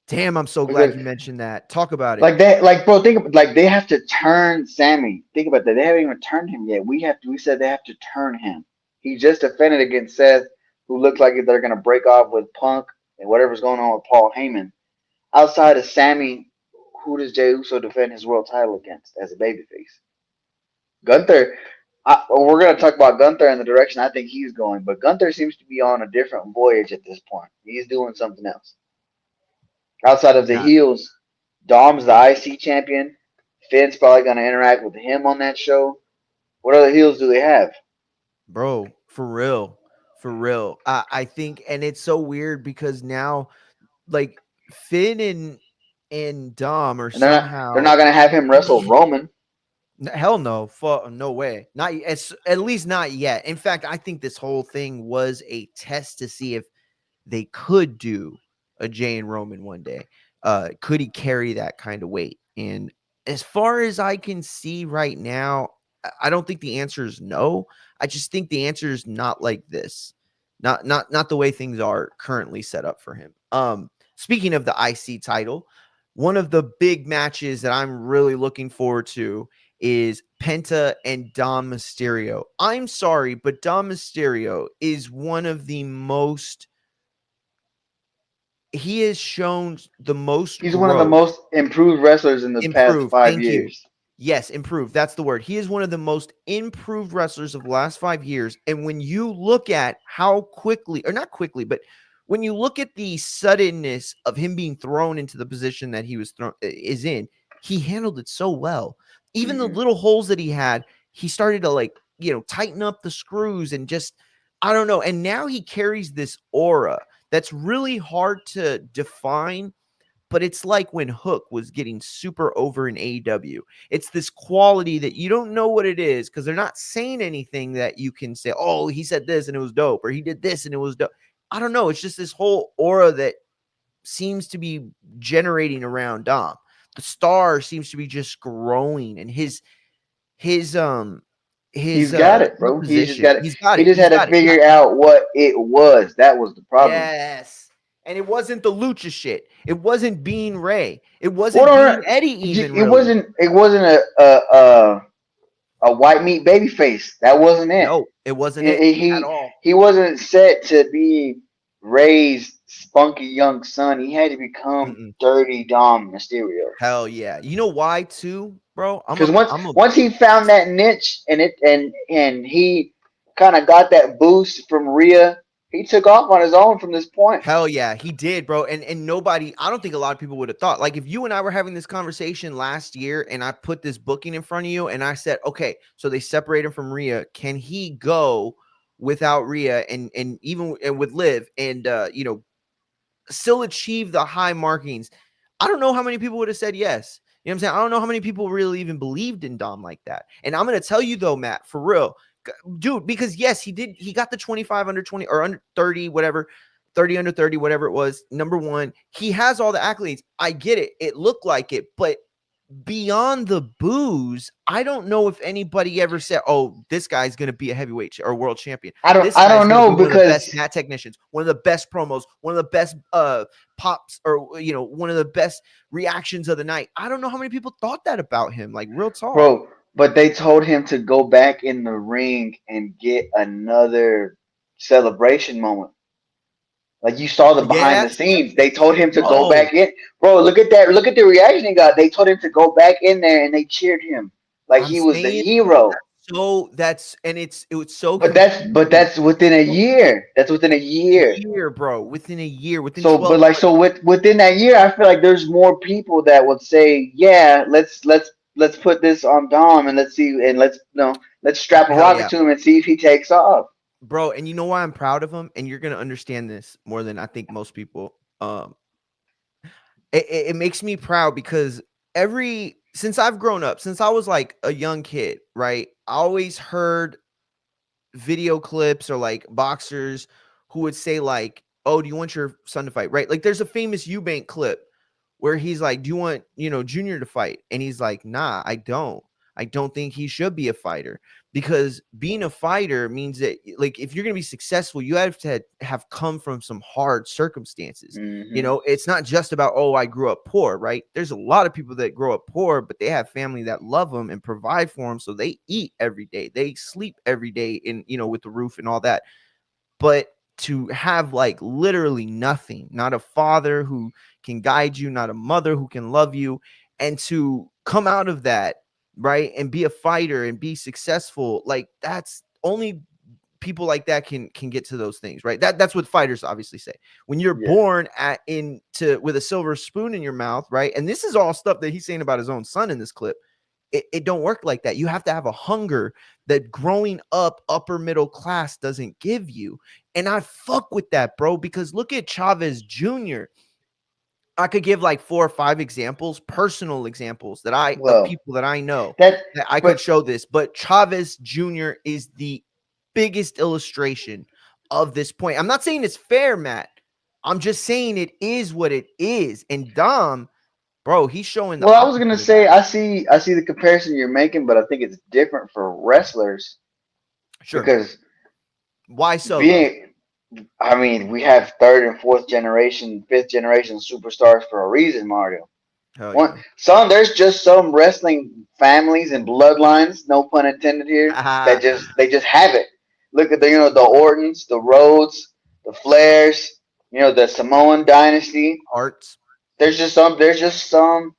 S1: damn. I'm so glad
S2: because
S1: you mentioned that. Talk about it.
S2: like they like bro, like they have to turn Sammy. Think about that. They haven't even turned him yet. We said they have to turn him. He just defended against Seth, who looks like they're gonna break off with Punk and whatever's going on with Paul Heyman. Outside of Sammy, who does Jey Uso defend his world title against as a babyface? Gunther. We're gonna talk about Gunther and the direction I think he's going, but Gunther seems to be on a different voyage at this point. He's doing something else outside of the
S1: Yeah,
S2: heels. Dom's the IC champion. Finn's probably going to interact with him on that show. What other heels do they have?
S1: bro, for real. For real. I think and it's so weird because now like Finn and Dom are
S2: And they're
S1: somehow
S2: not going to have him wrestle Roman.
S1: hell no, no way. Not at least not yet. In fact, I think this whole thing was a test to see if they could do a Jay and Roman one day. Could he carry that kind of weight? And as far as I can see right now, I don't think the answer is no. I just think the answer is not like this. Not the way things are currently set up for him. Speaking of the IC title, one of the big matches that I'm really looking forward to is Penta and Dom Mysterio. I'm sorry, but Dom Mysterio is one of the most he has shown the most
S2: He's one of the
S1: growth.
S2: most improved wrestlers in the past
S1: Improved.
S2: five
S1: Thank you.
S2: years.
S1: Yes, improved. That's the word. He is one of the most improved wrestlers of the last 5 years. And when you look at how quickly, or not quickly, but when you look at the suddenness of him being thrown into the position that he was thrown is in, he handled it so well. Even the
S2: Mm-hmm.
S1: little holes that he had, he started to tighten up the screws and just I don't know. And now he carries this aura that's really hard to define, but it's like when Hook was getting super over in AEW. It's this quality that you don't know what it is because they're not saying anything that you can say, oh, he said this and it was dope, or he did this and it was dope. I don't know. It's just this whole aura that seems to be generating around Dom. The star seems to be just growing, and his
S2: He's got it,
S1: his
S2: bro. He's just
S1: position.
S2: got it.
S1: He's got
S2: He
S1: it.
S2: just
S1: He's
S2: had to
S1: got it.
S2: figure out what it was. That was the problem.
S1: Yes. And it wasn't the lucha shit. It wasn't being Ray. It
S2: What
S1: wasn't
S2: on
S1: being Eddie even
S2: it
S1: really.
S2: wasn't it wasn't a white meat baby face. That wasn't it.
S1: No, it wasn't it
S2: He
S1: at
S2: he,
S1: all.
S2: he wasn't set to be Ray's spunky young son. He had to become
S1: Mm-mm.
S2: dirty Dom Mysterio.
S1: Hell yeah. You know why too, bro?
S2: Because
S1: I'm a
S2: once he found that niche and he kind of got that boost from Rhea, he took off on his own from this point.
S1: Hell yeah, he did, bro. And nobody, I don't think a lot of people would have thought. Like if you and I were having this conversation last year and I put this booking in front of you and I said, okay, so they separate him from Rhea. Can he go without Rhea and even and with Liv and still achieve the high markings? I don't know how many people would have said yes. You know what I'm saying? I don't know how many people really even believed in Dom like that. And I'm gonna tell you though, Matt, for real, dude, because yes, he got the 25 under 20 or under 30, whatever, 30 under 30, whatever it was. Number one, he has all the accolades. I get it. It looked like it, but beyond the booze, I don't know if anybody ever said, "Oh, this guy's going to be a heavyweight or world champion. This
S2: I
S1: guy's
S2: don't
S1: going to
S2: know
S1: be one of the best
S2: because
S1: mat technicians, one of the best promos, one of the best pops, or one of the best reactions of the night." I don't know how many people thought that about him. Like real talk.
S2: bro, but they told him to go back in the ring and get another celebration moment. Like you saw the behind
S1: Yeah,
S2: the scenes. They told him to go
S1: bro.
S2: back in. Bro, look at that. Look at the reaction he got. They told him to go back in there and they cheered him like
S1: I'm
S2: he was the
S1: saying
S2: hero.
S1: so that's and it was so
S2: But
S1: confusing.
S2: that's within a year. That's within a year.
S1: Year, bro. Within a year, within
S2: So,
S1: 12
S2: but like,
S1: months.
S2: so within that year, I feel like there's more people that would say, yeah, let's put this on Dom and let's see and let's strap a
S1: Hell
S2: rocket
S1: yeah.
S2: to him and see if he takes off.
S1: Bro, and you know why I'm proud of him? And you're gonna understand this more than I think most people. It makes me proud because every since I've grown up, since I was like a young kid, right? I always heard video clips or like boxers who would say like, "Oh, do you want your son to fight?" Right? Like there's a famous Eubank clip where he's like, "Do you want, Junior to fight?" And he's like, "Nah, I don't. I don't think he should be a fighter because being a fighter means that like if you're going to be successful, you have to have come from some hard circumstances.
S2: Hmm.
S1: It's not just about, oh, I grew up poor, right? There's a lot of people that grow up poor, but they have family that love them and provide for them, so they eat every day. They sleep every day in, with the roof and all that. But to have like literally nothing, not a father who can guide you, not a mother who can love you, and to come out of that, right, and be a fighter and be successful, like that's only people like that can get to those things, right? That's what fighters obviously say. When you're
S2: Yeah.
S1: born into with a silver spoon in your mouth, right? And this is all stuff that he's saying about his own son in this clip. It don't work like that. You have to have a hunger that growing up upper middle class doesn't give you. And I fuck with that, bro, because look at Chavez Jr. I could give like 4 or 5 examples, personal examples of
S2: Well,
S1: people that I know
S2: that
S1: that I could
S2: but
S1: show this, but Chavez Jr. is the biggest illustration of this point. I'm not saying it's fair, Matt. I'm just saying it is what it is. And Dom, bro, he's showing the
S2: well, I was gonna
S1: opposite of
S2: say
S1: that.
S2: I see the comparison you're making, but I think it's different for wrestlers
S1: Sure.
S2: because
S1: Why so though?
S2: being I mean, we have third and fourth generation, fifth generation superstars for a reason, Mario.
S1: Hell
S2: One,
S1: yeah.
S2: there's just some wrestling families and bloodlines, no pun intended here, that they just have it. Look at the Ortons, the Rhodes, the Flairs, the Samoan dynasty.
S1: Arts.
S2: There's just some.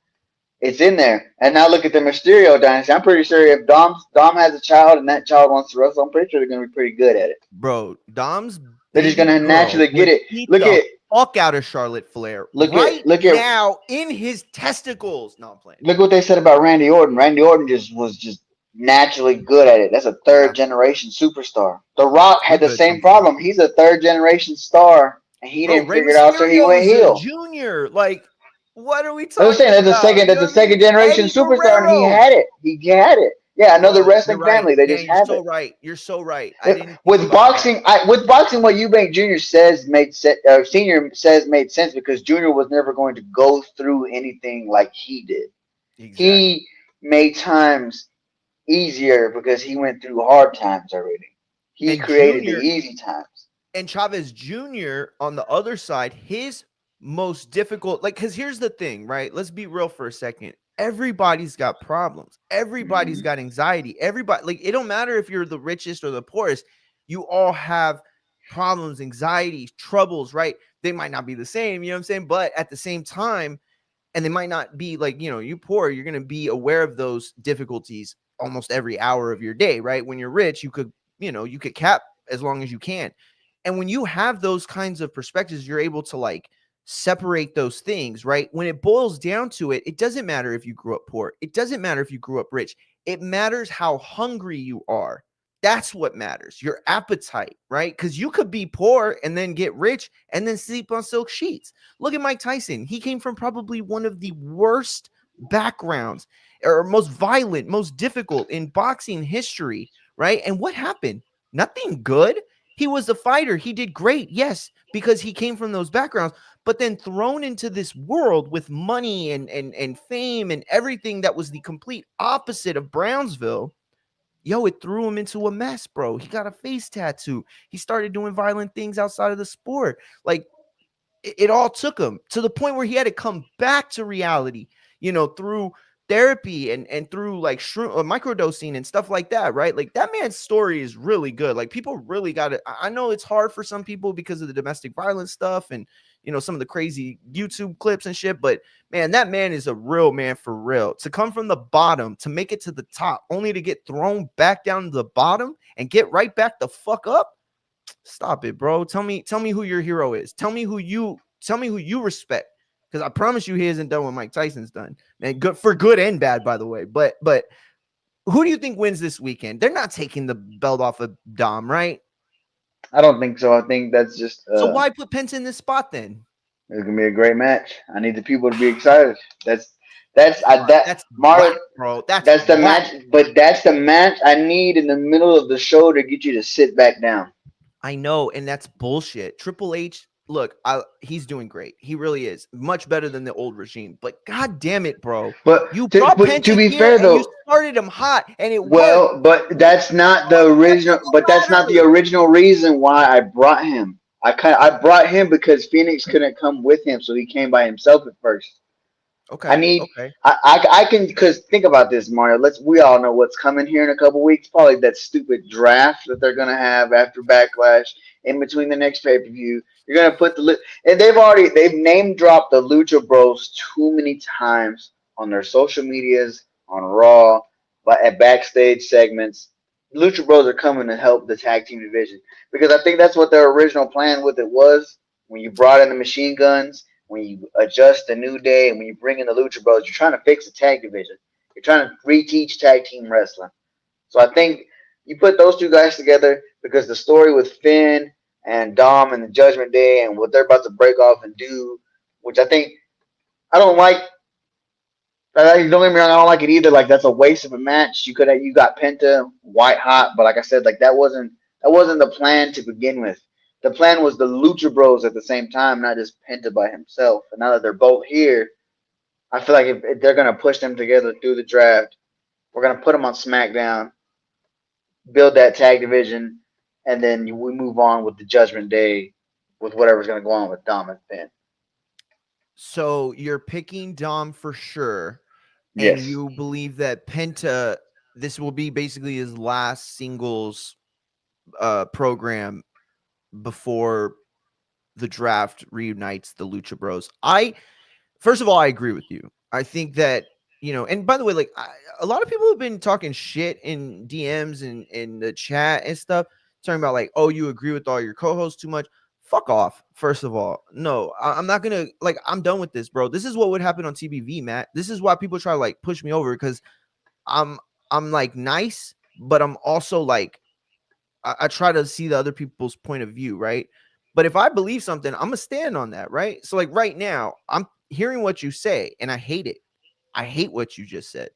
S2: It's in there. And now look at the Mysterio dynasty. I'm pretty sure if Dom has a child and that child wants to wrestle, I'm pretty sure they're gonna be pretty good at it.
S1: Bro, Dom's
S2: They're just
S1: baby
S2: gonna
S1: girl
S2: naturally get
S1: would
S2: it.
S1: beat
S2: Look
S1: the
S2: at
S1: fuck out of Charlotte Flair
S2: look at
S1: right
S2: look at
S1: now in his testicles. No, I'm playing.
S2: look what they said about Randy Orton. Randy Orton just was just naturally good at it. That's a third
S1: Yeah,
S2: generation superstar. The Rock
S1: too
S2: had the
S1: good
S2: same
S1: sometimes.
S2: problem. He's a third generation star, and he
S1: Bro,
S2: didn't
S1: Rey
S2: figure it out till he
S1: Mysterio
S2: went
S1: is a
S2: heel.
S1: junior. Like, What are we
S2: I was saying
S1: talking about? You know
S2: that's a
S1: what I mean?
S2: second generation
S1: Eddie
S2: superstar, and he
S1: Guerrero.
S2: had it. He had it. Yeah, another
S1: Bro, you're
S2: wrestling
S1: right.
S2: family. They just
S1: Man, you're
S2: have
S1: so
S2: it.
S1: right. You're so right. I didn't think
S2: With
S1: about that.
S2: boxing, what Eubank Jr. says Senior says made sense because Junior was never going to go through anything like he did.
S1: Exactly.
S2: He made times easier because he went through hard times already. He
S1: And
S2: created the
S1: Junior
S2: easy times.
S1: and Chavez Jr. on the other side, his most difficult, like, because here's the thing, right? Let's be real for a second. Everybody's got problems. Everybody's
S2: Hmm.
S1: got anxiety. Everybody, like, it don't matter if you're the richest or the poorest. You all have problems, anxiety, troubles, right? They might not be the same, you know what I'm saying? But at the same time, and they might not be like, you poor, you're going to be aware of those difficulties almost every hour of your day, right? When you're rich, you could cap as long as you can. And when you have those kinds of perspectives, you're able to like separate those things, right? When it boils down to it, it doesn't matter if you grew up poor. It doesn't matter if you grew up rich. It matters how hungry you are. That's what matters. Your appetite, right? Because you could be poor and then get rich and then sleep on silk sheets. Look at Mike Tyson. He came from probably one of the worst backgrounds or most violent, most difficult in boxing history, right? And what happened? Nothing good. He was a fighter. He did great, yes, because he came from those backgrounds, but then thrown into this world with money and fame and everything that was the complete opposite of Brownsville. Yo, it threw him into a mess, bro. He got a face tattoo. He started doing violent things outside of the sport. Like it all took him to the point where he had to come back to reality, through therapy and through like microdosing and stuff like that, right? Like that man's story is really good. Like people really got it. I know it's hard for some people because of the domestic violence stuff and some of the crazy YouTube clips and shit, but man, that man is a real man for real. To come from the bottom to make it to the top, only to get thrown back down to the bottom and get right back the fuck up. Stop it, bro. Tell me who your hero is. Tell me who you respect. Because I promise you he isn't done what Mike Tyson's done. Man, good for good and bad, by the way. But who do you think wins this weekend? They're not taking the belt off of Dom, right?
S2: I don't think so. I think that's just
S1: So why put Pence in this spot then?
S2: it's gonna be a great match. I need the people to be excited. That
S1: That's
S2: Mario.
S1: whack, bro. That's
S2: That's the
S1: whack.
S2: match, but that's the match I need in the middle of the show to get you to sit back down.
S1: I know, and that's bullshit. Triple H, look, he's doing great. He really is. Much better than the old regime. But god damn it, bro. You brought
S2: But
S1: Pence
S2: to
S1: in
S2: be
S1: here
S2: fair
S1: and you
S2: though,
S1: started him hot and it worked.
S2: well, but that's not the
S1: That
S2: original.
S1: doesn't
S2: But that's not the
S1: matter.
S2: original reason why I brought him. I brought him because Phoenix couldn't come with him, so he came by himself at first. I
S1: Okay.
S2: need
S1: Okay.
S2: I can because think about this, Mario. We all know what's coming here in a couple weeks. Probably that stupid draft that they're gonna have after Backlash in between the next pay per view. You're gonna put and they've name dropped the Lucha Bros too many times on their social medias, on Raw, but at backstage segments. Lucha Bros are coming to help the tag team division because I think that's what their original plan with it was when you brought in the machine guns when you adjust the New Day and when you bring in the Lucha Bros, you're trying to fix the tag division. You're trying to reteach tag team wrestling. So I think you put those two guys together because the story with Finn and Dom and the Judgment Day and what they're about to break off and do, which I think I don't like. Don't get me wrong, I don't like it either. Like that's a waste of a match. You got Penta white hot, but like I said, like that wasn't the plan to begin with. The plan was the Lucha Bros at the same time, not just Penta by himself. And now that they're both here, I feel like if they're gonna push them together through the draft, we're gonna put them on SmackDown, build that tag division, and then we move on with the Judgment Day, with whatever's gonna go on with Dom and Finn.
S1: So you're picking Dom for sure, and
S2: Yes.
S1: you believe that Penta, this will be basically his last singles program before the draft reunites the Lucha Bros. First of all, I agree with you. I think that, and by the way, like a lot of people have been talking shit in DMs and in the chat and stuff, talking about like, oh, you agree with all your co-hosts too much. Fuck off. First of all, no, I'm not gonna like. I'm done with this, bro. This is what would happen on TBV, Matt. This is why people try to like push me over because I'm I'm like nice, but I'm also like I try to see the other people's point of view, right? But if I believe something, I'm gonna stand on that, right? So like right now, hearing what you say, and I hate it. I hate what you just said,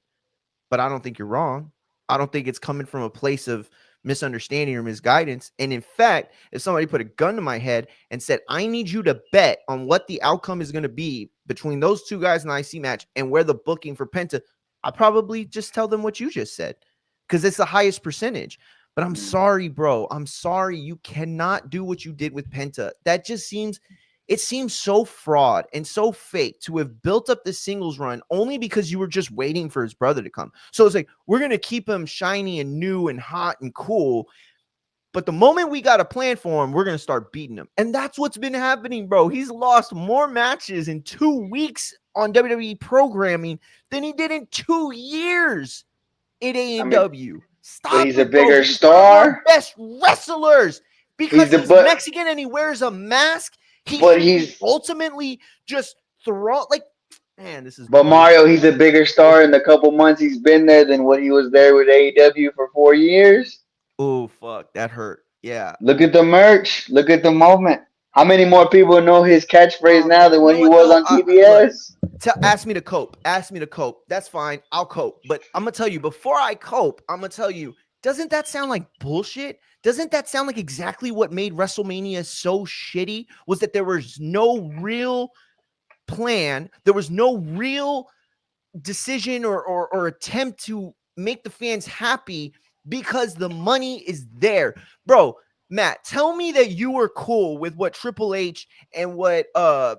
S1: but I don't think you're wrong. I don't think it's coming from a place of misunderstanding or misguidance. And in fact, if somebody put a gun to my head and said, I need you to bet on what the outcome is going to be between those two guys in the IC match and where the booking for Penta, I probably just tell them what you just said because it's the highest percentage. But I'm sorry, bro. I'm sorry. You cannot do what you did with Penta. That just seems it seems so fraud and so fake to have built up this singles run only because you were just waiting for his brother to come. So it's like, we're going to keep him shiny and new and hot and cool. But the moment we got a plan for him, we're going to start beating him. And that's what's been happening, bro. He's lost more matches in 2 weeks on WWE programming than he did in 2 years in
S2: I mean,
S1: AEW.
S2: but
S1: Stop
S2: he's a
S1: it, bro.
S2: bigger
S1: He's one of our
S2: star.
S1: best wrestlers because
S2: He's the
S1: he's
S2: but
S1: Mexican and he wears a mask. He
S2: but
S1: should
S2: he's
S1: ultimately just throw like, man, this is
S2: but
S1: bullshit.
S2: Mario. He's a bigger star in the couple months he's been there than what he was there with AEW for 4 years.
S1: Oh, fuck. That hurt. Yeah.
S2: Look at the merch. Look at the moment. How many more people know his catchphrase now than
S1: You
S2: when
S1: know
S2: he
S1: what,
S2: was
S1: though?
S2: on
S1: Look,
S2: TBS?
S1: ask me to cope. Ask me to cope. That's fine. I'll cope. But I'm going to tell you, before I cope, I'm going to tell you, doesn't that sound like bullshit? Doesn't that sound like exactly what made WrestleMania so shitty? Was that there was no real plan, there was no real decision or attempt to make the fans happy because the money is there. Bro, Matt, tell me that you were cool with what Triple H and what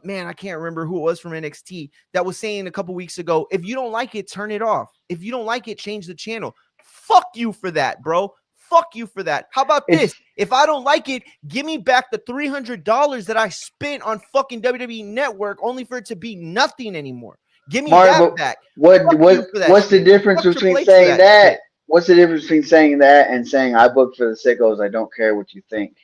S1: man, I can't remember who it was from NXT that was saying a couple weeks ago, if you don't like it, turn it off. If you don't like it, change the channel. Fuck you for that, bro. Fuck you for that. How about this?
S2: It's
S1: If I don't like it, give me back the $300 that I spent on fucking WWE Network only for it to be nothing anymore. Give me
S2: Mario.
S1: that
S2: But
S1: back.
S2: what
S1: Fuck you
S2: what
S1: for that
S2: what's the
S1: shit.
S2: difference
S1: Fuck Triple
S2: between
S1: H for
S2: saying
S1: that
S2: that?
S1: shit.
S2: What's the difference between saying that and saying I booked for the sickos? I don't care what you think.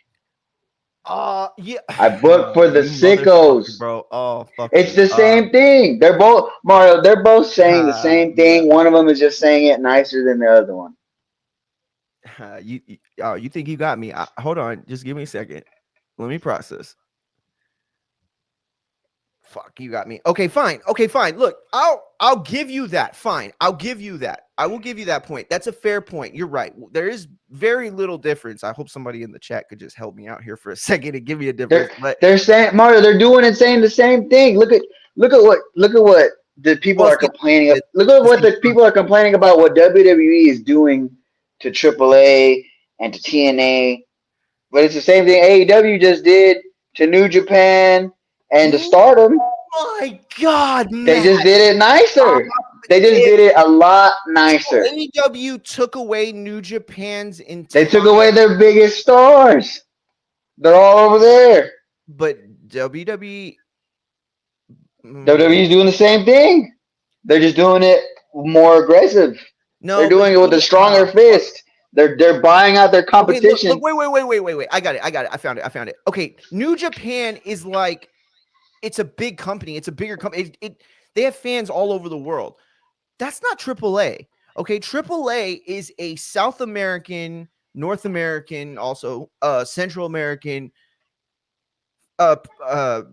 S1: Yeah.
S2: I booked for the
S1: You motherfucker,
S2: sickos.
S1: bro. Oh, fuck
S2: It's
S1: you.
S2: the same thing. They're both Mario. They're both saying the same
S1: Yeah.
S2: thing. One of them is just saying it nicer than the other one.
S1: You think you got me? Hold on. Just give me a second. Let me process. Fuck, you got me. Okay, fine. Okay, fine. Look, I'll give you that. Fine. I'll give you that. I will give you that point. That's a fair point. You're right. There is very little difference. I hope somebody in the chat could just help me out here for a second and give me a
S2: They're
S1: difference. But
S2: they're saying Mario. They're doing and saying the same thing. Look at what the people
S1: well,
S2: are
S1: see,
S2: complaining.
S1: it's
S2: Look at
S1: the
S2: what
S1: same
S2: the people are
S1: concept.
S2: complaining about. What WWE is doing to AAA and to TNA, but it's the same thing AEW just did to New Japan and to
S1: Oh
S2: Stardom.
S1: my God,
S2: They
S1: Matt.
S2: just did it
S1: Uh,
S2: nicer. They just
S1: if
S2: did it a lot
S1: so
S2: nicer.
S1: AEW took away New Japan's
S2: They took
S1: entire,
S2: away their biggest stars. They're all over there.
S1: but WWE.
S2: WWE's doing the same thing. They're just doing it more aggressive. They're
S1: No, but
S2: doing it with a stronger
S1: fuck.
S2: fist. They're buying out their
S1: Okay, look,
S2: competition.
S1: wait. I got it. I found it. Okay, New Japan is like it's a big company. It's a bigger company. They have fans all over the world. That's not AAA. Okay, AAA is a South American, North American, also Central American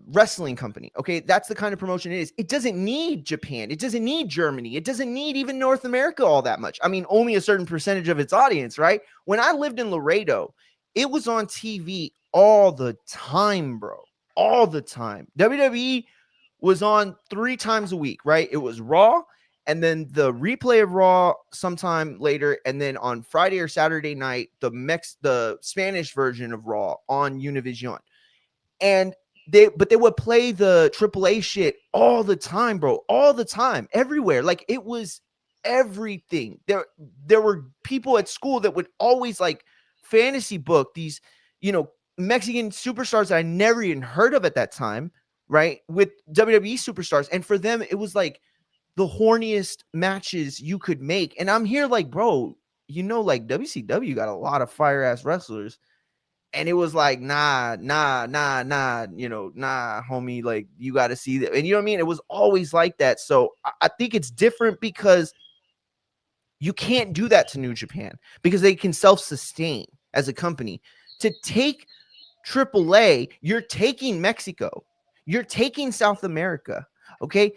S1: wrestling company. Okay, that's the kind of promotion it is. It doesn't need Japan. It doesn't need Germany. It doesn't need even North America all that much. I mean, only a certain percentage of its audience, right? When I lived in Laredo, it was on TV all the time, bro. All the time. WWE was on 3 times a week, right? It was Raw, and then the replay of Raw sometime later, and then on Friday or Saturday night, the Spanish version of Raw on Univision. And they would play the AAA shit all the time, bro, all the time, everywhere. Like it was everything. There were people at school that would always like fantasy book these, Mexican superstars that I never even heard of at that time, right? With WWE superstars, and for them, it was like the horniest matches you could make. And I'm here like, bro, like WCW got a lot of fire ass wrestlers, and it was like, nah, homie, like you got to see that. And you know what I mean? It was always like that. So I think it's different because you can't do that to New Japan because they can self-sustain as a company. To take AAA, you're taking Mexico, you're taking South America. Okay.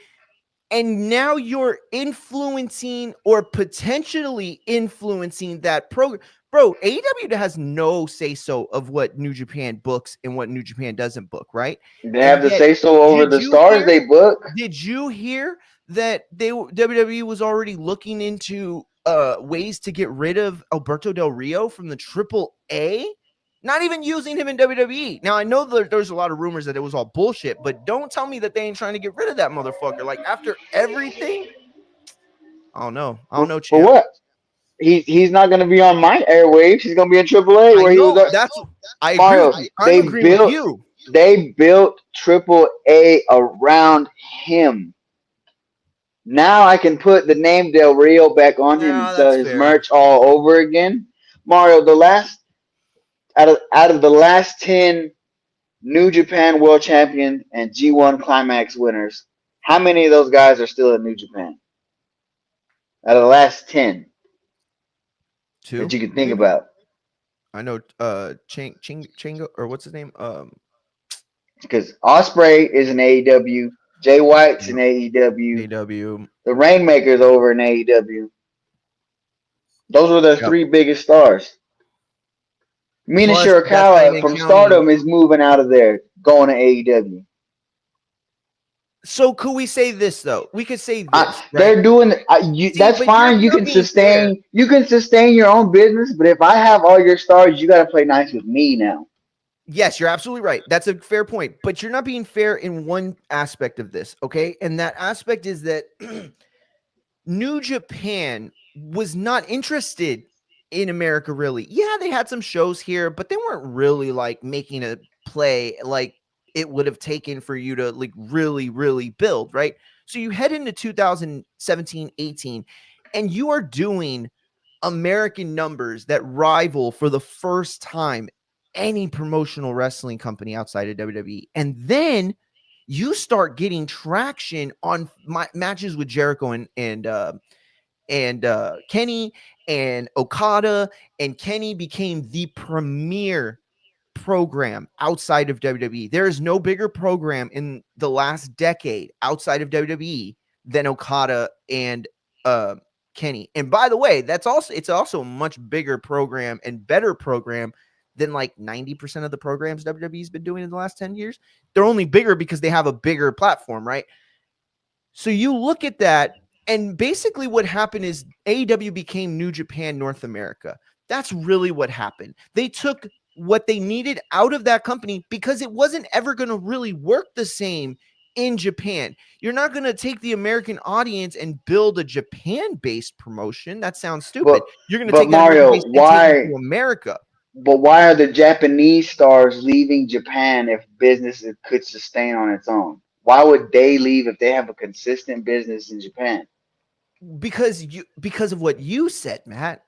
S1: And now you're influencing or potentially influencing that program. Bro, AEW has no say so of what New Japan books and what New Japan doesn't book, right?
S2: They
S1: And
S2: have to
S1: yet,
S2: say so over
S1: did
S2: the
S1: you
S2: stars
S1: hear?
S2: they book.
S1: Did you hear that WWE was already looking into ways to get rid of Alberto Del Rio from the Triple A? Not even using him in WWE. Now I know there's a lot of rumors that it was all bullshit, but don't tell me that they ain't trying to get rid of that motherfucker. Like after everything, I don't know. I don't know,
S2: For
S1: champ.
S2: what? He's not going to be on my airwaves. He's going to be in AAA
S1: I
S2: where he was
S1: know
S2: at.
S1: that's. I agree with
S2: Mario,
S1: you. I'm agreeing with you.
S2: they built AAA around him. Now I can put the name Del Rio back on him and
S1: Yeah,
S2: sell
S1: that's
S2: his
S1: fair.
S2: merch all over again. Mario, the last out of the last 10 New Japan World Champion and G1 Climax winners, how many of those guys are still in New Japan? Out of the last 10 that
S1: Two,
S2: you can think
S1: maybe.
S2: about.
S1: I know Chingo or what's his name?
S2: Because Osprey is in AEW, Jay White's in
S1: Yep.
S2: AEW,
S1: AW.
S2: the Rainmaker's over in AEW. Those were the
S1: Yep.
S2: three biggest stars. Mina
S1: Plus, that's not
S2: Shirakawa
S1: even
S2: from
S1: counting.
S2: Stardom is moving out of there, going to AEW.
S1: So could we say this though? We could say this, right?
S2: They're doing.
S1: See,
S2: That's
S1: but you're
S2: fine. You
S1: not
S2: can
S1: being fair.
S2: sustain. You can sustain your own business, but if I have all your stars, you got to play nice with me now.
S1: Yes, you're absolutely right. That's a fair point, but you're not being fair in one aspect of this, okay? And that aspect is that New Japan was not interested in America really. Yeah, they had some shows here, but they weren't really like making a play like it would have taken for you to like really build, right? So you head into 2017, 18 and you are doing American numbers that rival for the first time any promotional wrestling company outside of WWE. And then you start getting traction on matches with Jericho and Kenny and Okada, and Kenny became the premier program outside of WWE. There is no bigger program in the last decade outside of WWE than Okada and uh, Kenny. And by the way, it's also a much bigger program and better program than like 90% of the programs WWE's been doing in the last 10 years. They're only bigger because they have a bigger platform, right? So you look at that, and basically what happened is AEW became New Japan North America. That's really what happened. They took what they needed out of that company because it wasn't ever going to really work the same in Japan. You're not going to take the American audience and build a Japan-based promotion. That sounds
S2: But
S1: stupid. You're going to
S2: but
S1: take that American
S2: Mario,
S1: base and take it
S2: why?
S1: to America.
S2: But why are the Japanese stars leaving Japan if business could sustain on its own? Why would they leave if they have a consistent business in Japan?
S1: Because of what you said, Matt.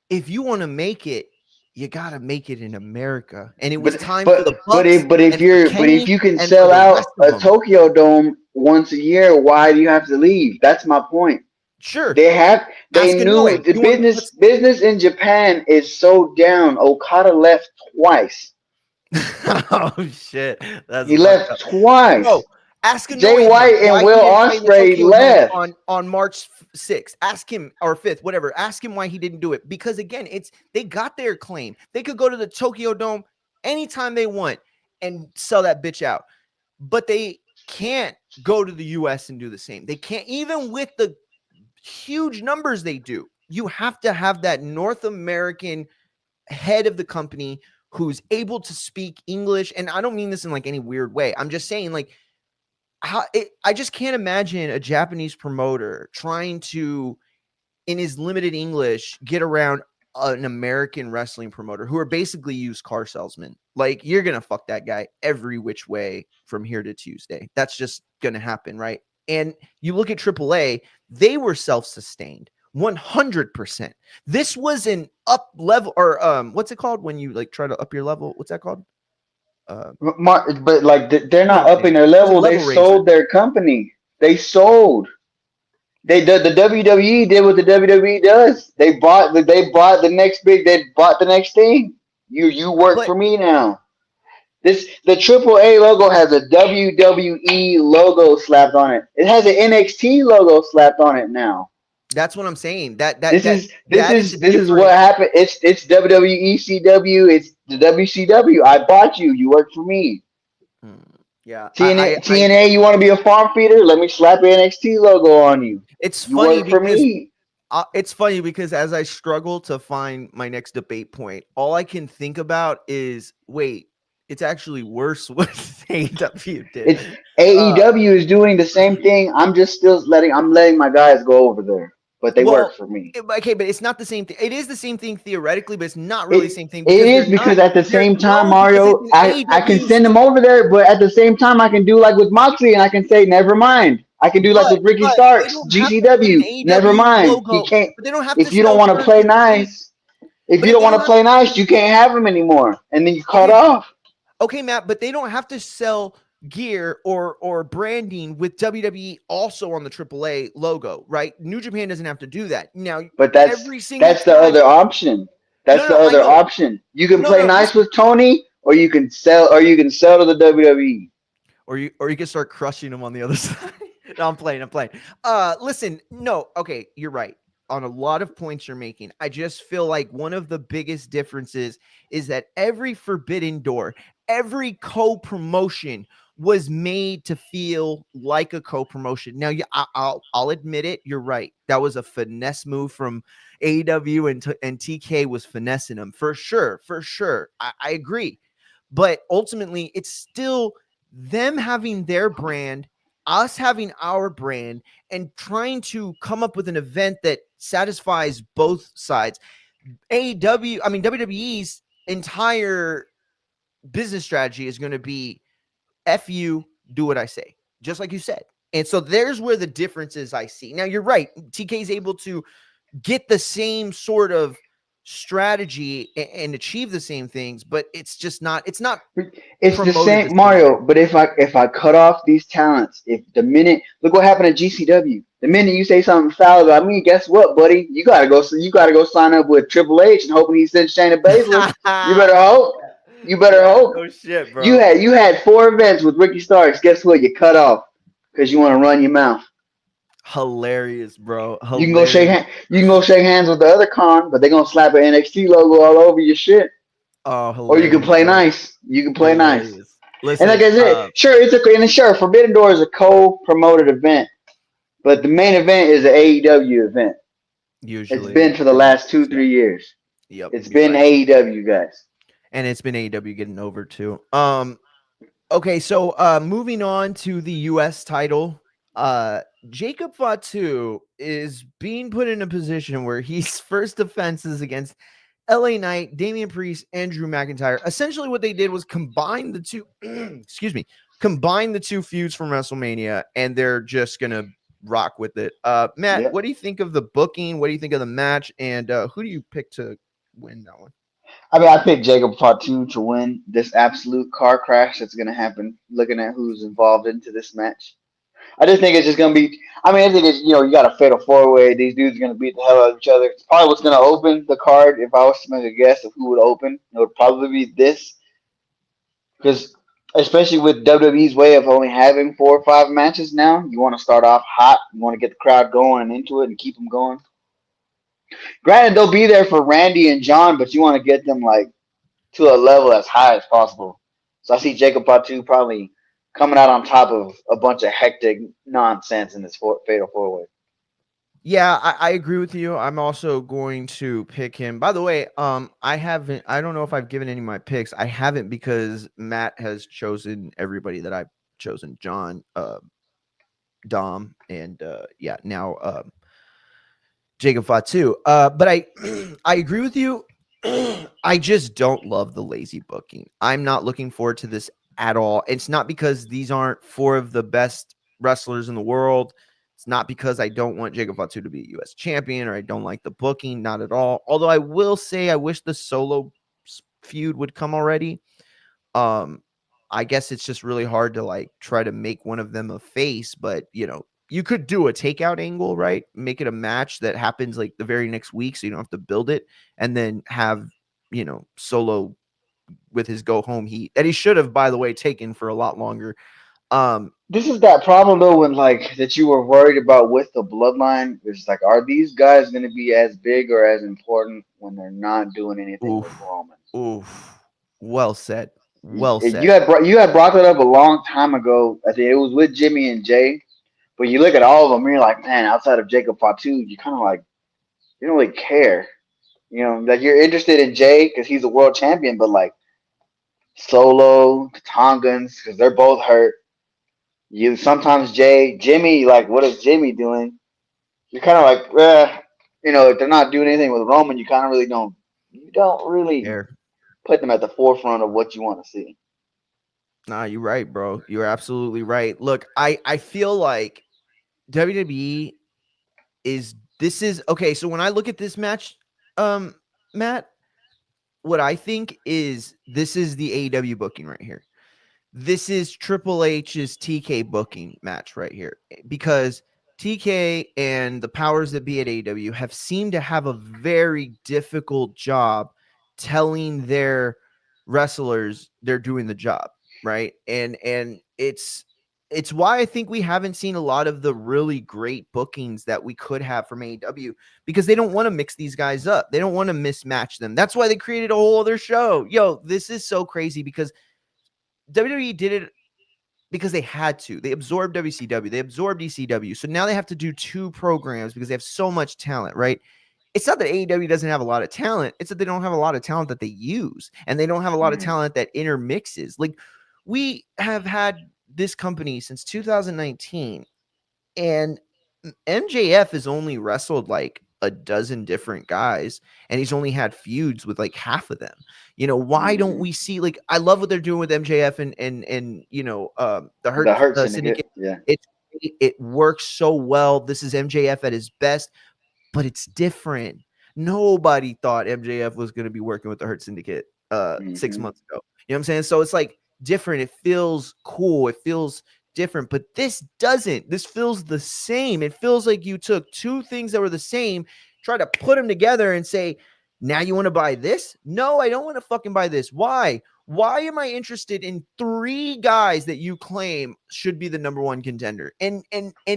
S1: If you want to make it, you got to make it in America. And it was
S2: But
S1: time for
S2: but
S1: the
S2: but
S1: Bucks
S2: if
S1: Kenny
S2: you can
S1: and for
S2: sell
S1: the
S2: out
S1: rest of
S2: a
S1: them.
S2: Tokyo Dome once a year, why do you have to leave? That's my point.
S1: Sure.
S2: They
S1: Ask
S2: knew
S1: Inoue.
S2: the
S1: You want
S2: business business in Japan is so down. Okada left twice.
S1: oh shit. That's
S2: He
S1: fucked up.
S2: left twice.
S1: Bro, ask
S2: Jay
S1: Inoue then
S2: White and
S1: why he
S2: Will
S1: didn't play in the
S2: Ospreay
S1: Tokyo Dome
S2: left.
S1: on March 6th. Ask him or 5th, whatever. Ask him why he didn't do it. Because again, they got their claim. They could go to the Tokyo Dome anytime they want and sell that bitch out. But they can't go to the US and do the same. They can't, even with the huge numbers they do. You have to have that North American head of the company who's able to speak English. And I don't mean this in like any weird way. I'm just saying, like, I just can't imagine a Japanese promoter trying to, in his limited English, get around an American wrestling promoter who are basically used car salesmen. Like, you're going to fuck that guy every which way from here to Tuesday. That's just going to happen, right? And you look at AAA, they were self-sustained 100%. This was an up level, or what's it called when you like try to up your level? What's that called?
S2: But like they're
S1: You know
S2: not
S1: what I'm
S2: upping
S1: saying?
S2: their
S1: It was a
S2: level. They
S1: level raiser.
S2: sold their company. They sold. The WWE did what the WWE does. They bought the next big. They bought the next thing. You work
S1: But
S2: for me now. The Triple A logo has a WWE logo slapped on it. It has an NXT logo slapped on it now.
S1: That's what I'm saying. That that
S2: This
S1: that
S2: is this
S1: that is a
S2: is this is what
S1: different.
S2: happened. It's WWE CW. It's the WCW. I bought you. You work for me.
S1: Hmm, yeah,
S2: TNA,
S1: I
S2: TNA. You want to be a farm feeder? Let me slap an NXT logo on you.
S1: it's
S2: You
S1: funny
S2: work for
S1: because
S2: me.
S1: as I struggle to find my next debate point, all I can think about is wait, it's actually worse what AEW did.
S2: It's
S1: Uh,
S2: AEW is doing the same thing. I'm letting my guys go over there, but they work
S1: well,
S2: for me.
S1: okay, but it's not the same thing. It is the same thing theoretically, but it's not really the
S2: It
S1: same thing
S2: it
S1: because
S2: is because at the
S1: they're
S2: same time,
S1: no, because it's
S2: Mario,
S1: in
S2: I can
S1: AEW's.
S2: send them over there, but at the same time, I can do like with Moxley, and I can say, never mind. I can do like
S1: But
S2: with Ricky
S1: but they
S2: Starks,
S1: don't have to put an
S2: GCW, never
S1: AEW
S2: mind. He
S1: logo,
S2: can't.
S1: but they don't have to
S2: If you don't
S1: sell
S2: want to
S1: shirts
S2: play
S1: with A.
S2: nice, if
S1: But
S2: you
S1: if
S2: don't
S1: they
S2: want
S1: don't
S2: to
S1: have
S2: play nice, you can't have him anymore, and then you cut
S1: okay,
S2: off.
S1: okay, Matt, but they don't have to sell gear or branding with WWE also on the AAA logo, right? New Japan doesn't have to do that. Now,
S2: But
S1: every single
S2: that's the
S1: time,
S2: other option.
S1: no,
S2: That's
S1: no,
S2: the
S1: no, I
S2: other
S1: know.
S2: option. You can
S1: No,
S2: play
S1: no,
S2: nice
S1: listen.
S2: with Tony, or you can sell to the WWE.
S1: Or you can start crushing them on the other side. No, I'm playing. I'm playing. Listen, no, okay, you're right on a lot of points you're making. I just feel like one of the biggest differences is that every forbidden door, every co-promotion was made to feel like a co-promotion. Now, yeah, I'll admit it. You're right. That was a finesse move from AEW, and TK was finessing them for sure. For sure, I agree. But ultimately, it's still them having their brand, us having our brand, and trying to come up with an event that satisfies both sides. WWE's entire business strategy is going to be F you, do what I say, just like you said. And so there's where the difference is I see. Now, you're right. TK is able to get the same sort of strategy and achieve the same things, but it's not
S2: It's the
S1: promoted the
S2: same
S1: same way.
S2: Mario, but if I cut off these talents, if the minute look what happened at GCW, the minute you say something foul about me, guess what, buddy? You gotta go sign up with Triple H and hoping he sends Shayna Baszler. You
S1: yeah,
S2: better hope. You better
S1: yeah,
S2: hope.
S1: no shit, bro.
S2: You had 4 events with Ricky Starks. Guess what? You cut off because you want to run your mouth.
S1: Hilarious, bro.
S2: You can go shake
S1: Hilarious.
S2: hand, you can go shake hands with the other con, but they're gonna slap an NXT logo all over your shit.
S1: Oh,
S2: Or you can
S1: hilarious,
S2: play
S1: bro.
S2: nice. You can play nice.
S1: Hilarious.
S2: And like
S1: Listen,
S2: I said, sure, Forbidden Door is a co-promoted event, but the main event is an AEW event. It's
S1: usually
S2: been for the
S1: it
S2: last
S1: is,
S2: two,
S1: yeah.
S2: 3 years.
S1: Yep,
S2: It's
S1: you're
S2: been
S1: right.
S2: AEW, guys.
S1: And it's been AEW getting over too. Okay, so moving on to the US title. Uh Jacob Fatu is being put in a position where his first defense is against LA Knight, Damian Priest, and Drew McIntyre. Essentially, what they did was combine the two, excuse me, combine the two feuds from WrestleMania, and they're just gonna rock with it. Matt,
S2: Yep.
S1: what do you think of the booking? What do you think of the match? And who do you pick to win that one?
S2: I mean, I picked Jacob Fatu to win this absolute car crash that's going to happen. Looking at who's involved into this match, I just think it's just going to be. I mean, I think it's you got a fatal 4-way. These dudes are going to beat the hell out of each other. It's probably what's going to open the card. If I was to make a guess of who would open, it would probably be this. Because especially with WWE's way of only having 4 or 5 matches now, you want to start off hot. You want to get the crowd going and into it and keep them going. Granted, they'll be there for Randy and John, but you want to get them like to a level as high as possible. So I see Jacob Fatu probably coming out on top of a bunch of hectic nonsense in this fatal 4-way.
S1: Yeah, I agree with you. I'm also going to pick him. By the way, I don't know if I've given any of my picks. I haven't because Matt has chosen everybody that I've chosen. John, Dom, and yeah, now Jacob Fatu. But I I agree with you. I just don't love the lazy booking. I'm not looking forward to this at all. It's not because these aren't four of the best wrestlers in the world. It's not because I don't want Jacob Fatu to be a US champion or I don't like the booking, not at all. Although I will say I wish the solo feud would come already. Um, I guess it's just really hard to like try to make one of them a face, but you could do a takeout angle, right? Make it a match that happens like the very next week, so you don't have to build it, and then have solo. with his go home heat that he should have, by the way, taken for a lot longer. Um,
S2: This is that problem though, when like that you were worried about with the bloodline. It's like, are these guys going to be as big or as important when they're not doing anything with
S1: oof,
S2: Roman?
S1: oof. Well said. Well
S2: You
S1: said.
S2: had you had brought that up a long time ago. I think it was with Jimmy and Jay. But you look at all of them, and you're like, man, outside of Jacob Fatu, you kind of like you don't really care. You know, like you're interested in Jay because he's a world champion, but like Solo, the Tongans, because they're both hurt. You sometimes Jimmy, like what is Jimmy doing? You're kind of like, you know, if they're not doing anything with Roman, you kind of really don't. You don't really
S1: Fair.
S2: put them at the forefront of what you want to see.
S1: Nah, you're right, bro. You're absolutely right. Look, I feel like WWE is this is okay. So when I look at this match, Matt, what I think is this is the AEW booking right here. This is Triple H's TK booking match right here because TK and the powers that be at AEW have seemed to have a very difficult job telling their wrestlers they're doing the job, right? And it's why I think we haven't seen a lot of the really great bookings that we could have from AEW because they don't want to mix these guys up. They don't want to mismatch them. That's why they created a whole other show. Yo, this is so crazy because WWE did it because they had to. They absorbed WCW, they absorbed ECW. So now they have to do two programs because they have so much talent, right? It's not that AEW doesn't have a lot of talent, it's that they don't have a lot of talent that they use, and they don't have a lot of
S2: Mm.
S1: talent that intermixes. Like we have had this company since 2019, and MJF has only wrestled like a dozen different guys, and he's only had feuds with like half of them. You know, why don't
S2: Mm-hmm.
S1: we see like I love what they're doing with MJF and the
S2: The
S1: Hurt
S2: Hurt
S1: Syndicate.
S2: Syndicate, yeah.
S1: It's it works so well. This is MJF at his best, but it's different. Nobody thought MJF was going to be working with the Hurt Syndicate 6
S2: Mm-hmm.
S1: months ago. You know what I'm saying? So it's like different. It feels cool. It feels different, but this doesn't. This feels the same. It feels like you took two things that were the same, try to put them together and say, now you want to buy this? No, I don't want to fucking buy this. Why? Why am I interested in three guys that you claim should be the number one contender? And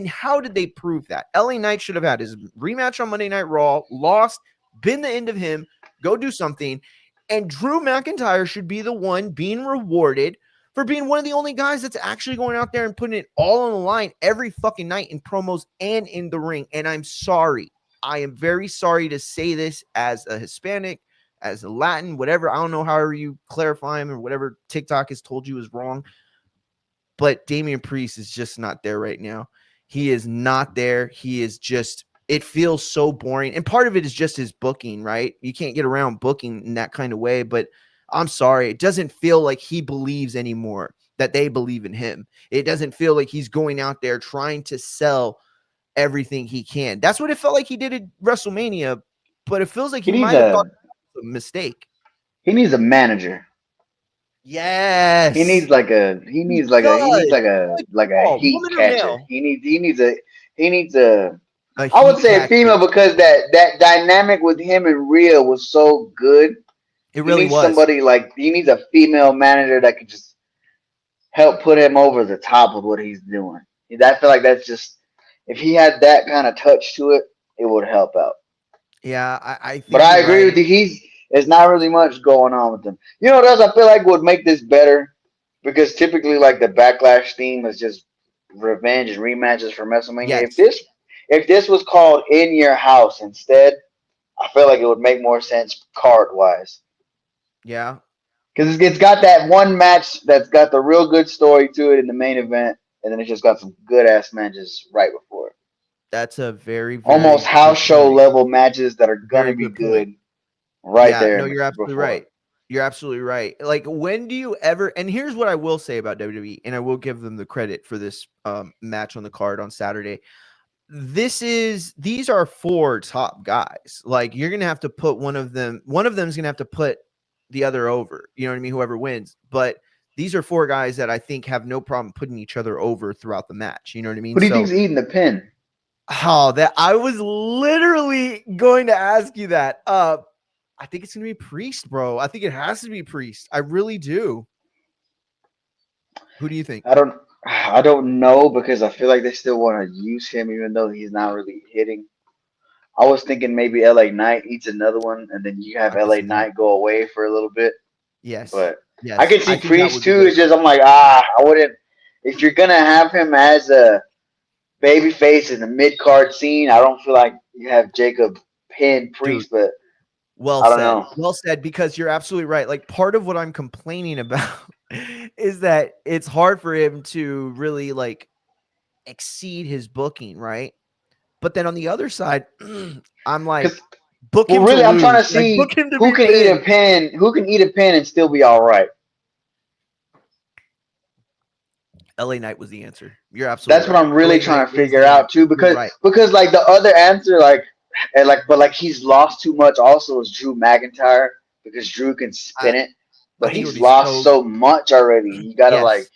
S1: how did they prove that? LA Knight should have had his rematch on Monday Night Raw, lost, been the end of him, go do something. And Drew McIntyre should be the one being rewarded for being one of the only guys that's actually going out there and putting it all on the line every fucking night in promos and in the ring. And I'm sorry. I am very sorry to say this as a Hispanic, as a Latin, whatever. I don't know however you clarify him or whatever TikTok has told you is wrong. But Damian Priest is just not there right now. He is not there. He is just, it feels so boring. And part of it is just his booking, right? You can't get around booking in that kind of way. But I'm sorry. It doesn't feel like he believes anymore that they believe in him. It doesn't feel like he's going out there trying to sell everything he can. That's what it felt like he did at WrestleMania. But it feels like
S2: He
S1: he
S2: needs
S1: might have thought
S2: a
S1: it was a mistake.
S2: he needs a manager.
S1: Yes, he
S2: He needs
S1: does.
S2: like a
S1: Oh,
S2: heat
S1: woman or
S2: catcher.
S1: male?
S2: He needs a
S1: A
S2: I would
S1: heat
S2: say a
S1: catcher.
S2: female because that dynamic with him and Rhea was so good.
S1: It
S2: He
S1: really
S2: needs
S1: was.
S2: somebody like he needs a female manager that could just help put him over the top with what he's doing. I feel like that's just if he had that kind of touch to it, it would help out.
S1: Yeah, I
S2: But
S1: think
S2: I
S1: you're
S2: agree with
S1: right.
S2: you. There's not really much going on with him. You know what else I feel like would make this better? Because typically, like the Backlash theme is just revenge and rematches from WrestleMania.
S1: Yes.
S2: If this was called In Your House instead, I feel like it would make more sense card wise.
S1: Yeah,
S2: Because it's got that one match that's got the real good story to it in the main event, and then it's just got some good ass matches right before it.
S1: that's a very,
S2: Almost
S1: very
S2: house
S1: good
S2: show
S1: point.
S2: level matches that are
S1: Very
S2: gonna be
S1: good point.
S2: good right
S1: Yeah,
S2: there
S1: no, you're absolutely
S2: before.
S1: right. You're absolutely right. Like, when do you ever? And here's what I will say about WWE, and I will give them the credit for this match on the card on Saturday. These are four top guys. Like, you're gonna have to put one of them. One of them is gonna have to put the other over. You know what I mean? Whoever wins, but. These are four guys that I think have no problem putting each other over throughout the match. You know what I mean?
S2: Who do you
S1: So
S2: think's eating the pin?
S1: oh, that I was literally going to ask you that. I think it's gonna be Priest, bro. I think it has to be Priest. I really do. Who do you think?
S2: I don't know because I feel like they still want to use him even though he's not really hitting. I was thinking maybe LA Knight eats another one and then you have
S1: I could
S2: LA
S1: see that.
S2: Knight go away for a little bit.
S1: Yes.
S2: But I
S1: Yes.
S2: can
S1: I
S2: see
S1: think that
S2: Priest
S1: would be
S2: too.
S1: good.
S2: It's just I'm like, I wouldn't if you're gonna have him as a babyface in the mid card scene, I don't feel like you have Jacob pin
S1: Dude,
S2: Priest, but
S1: well
S2: I don't
S1: said.
S2: know.
S1: Well said, because you're absolutely right. Like, part of what I'm complaining about is that it's hard for him to really like exceed his booking, right? But then on the other side, I'm
S2: Because
S1: like, book
S2: well
S1: him to
S2: really I'm trying
S1: lose.
S2: to
S1: Like,
S2: see
S1: book him to be pinned.
S2: who can eat a pin and still be all right.
S1: LA Knight was the answer. You're absolutely
S2: That's what
S1: right.
S2: I'm really
S1: LA
S2: trying
S1: Knight
S2: to
S1: is
S2: figure
S1: the
S2: out
S1: answer.
S2: too,
S1: You're right.
S2: because like the other answer, like and like but like he's lost too much also is Drew McIntyre because Drew can
S1: I,
S2: spin it,
S1: I
S2: but
S1: think it would
S2: he's
S1: be
S2: lost
S1: so.
S2: so much already. You gotta like
S1: Yes.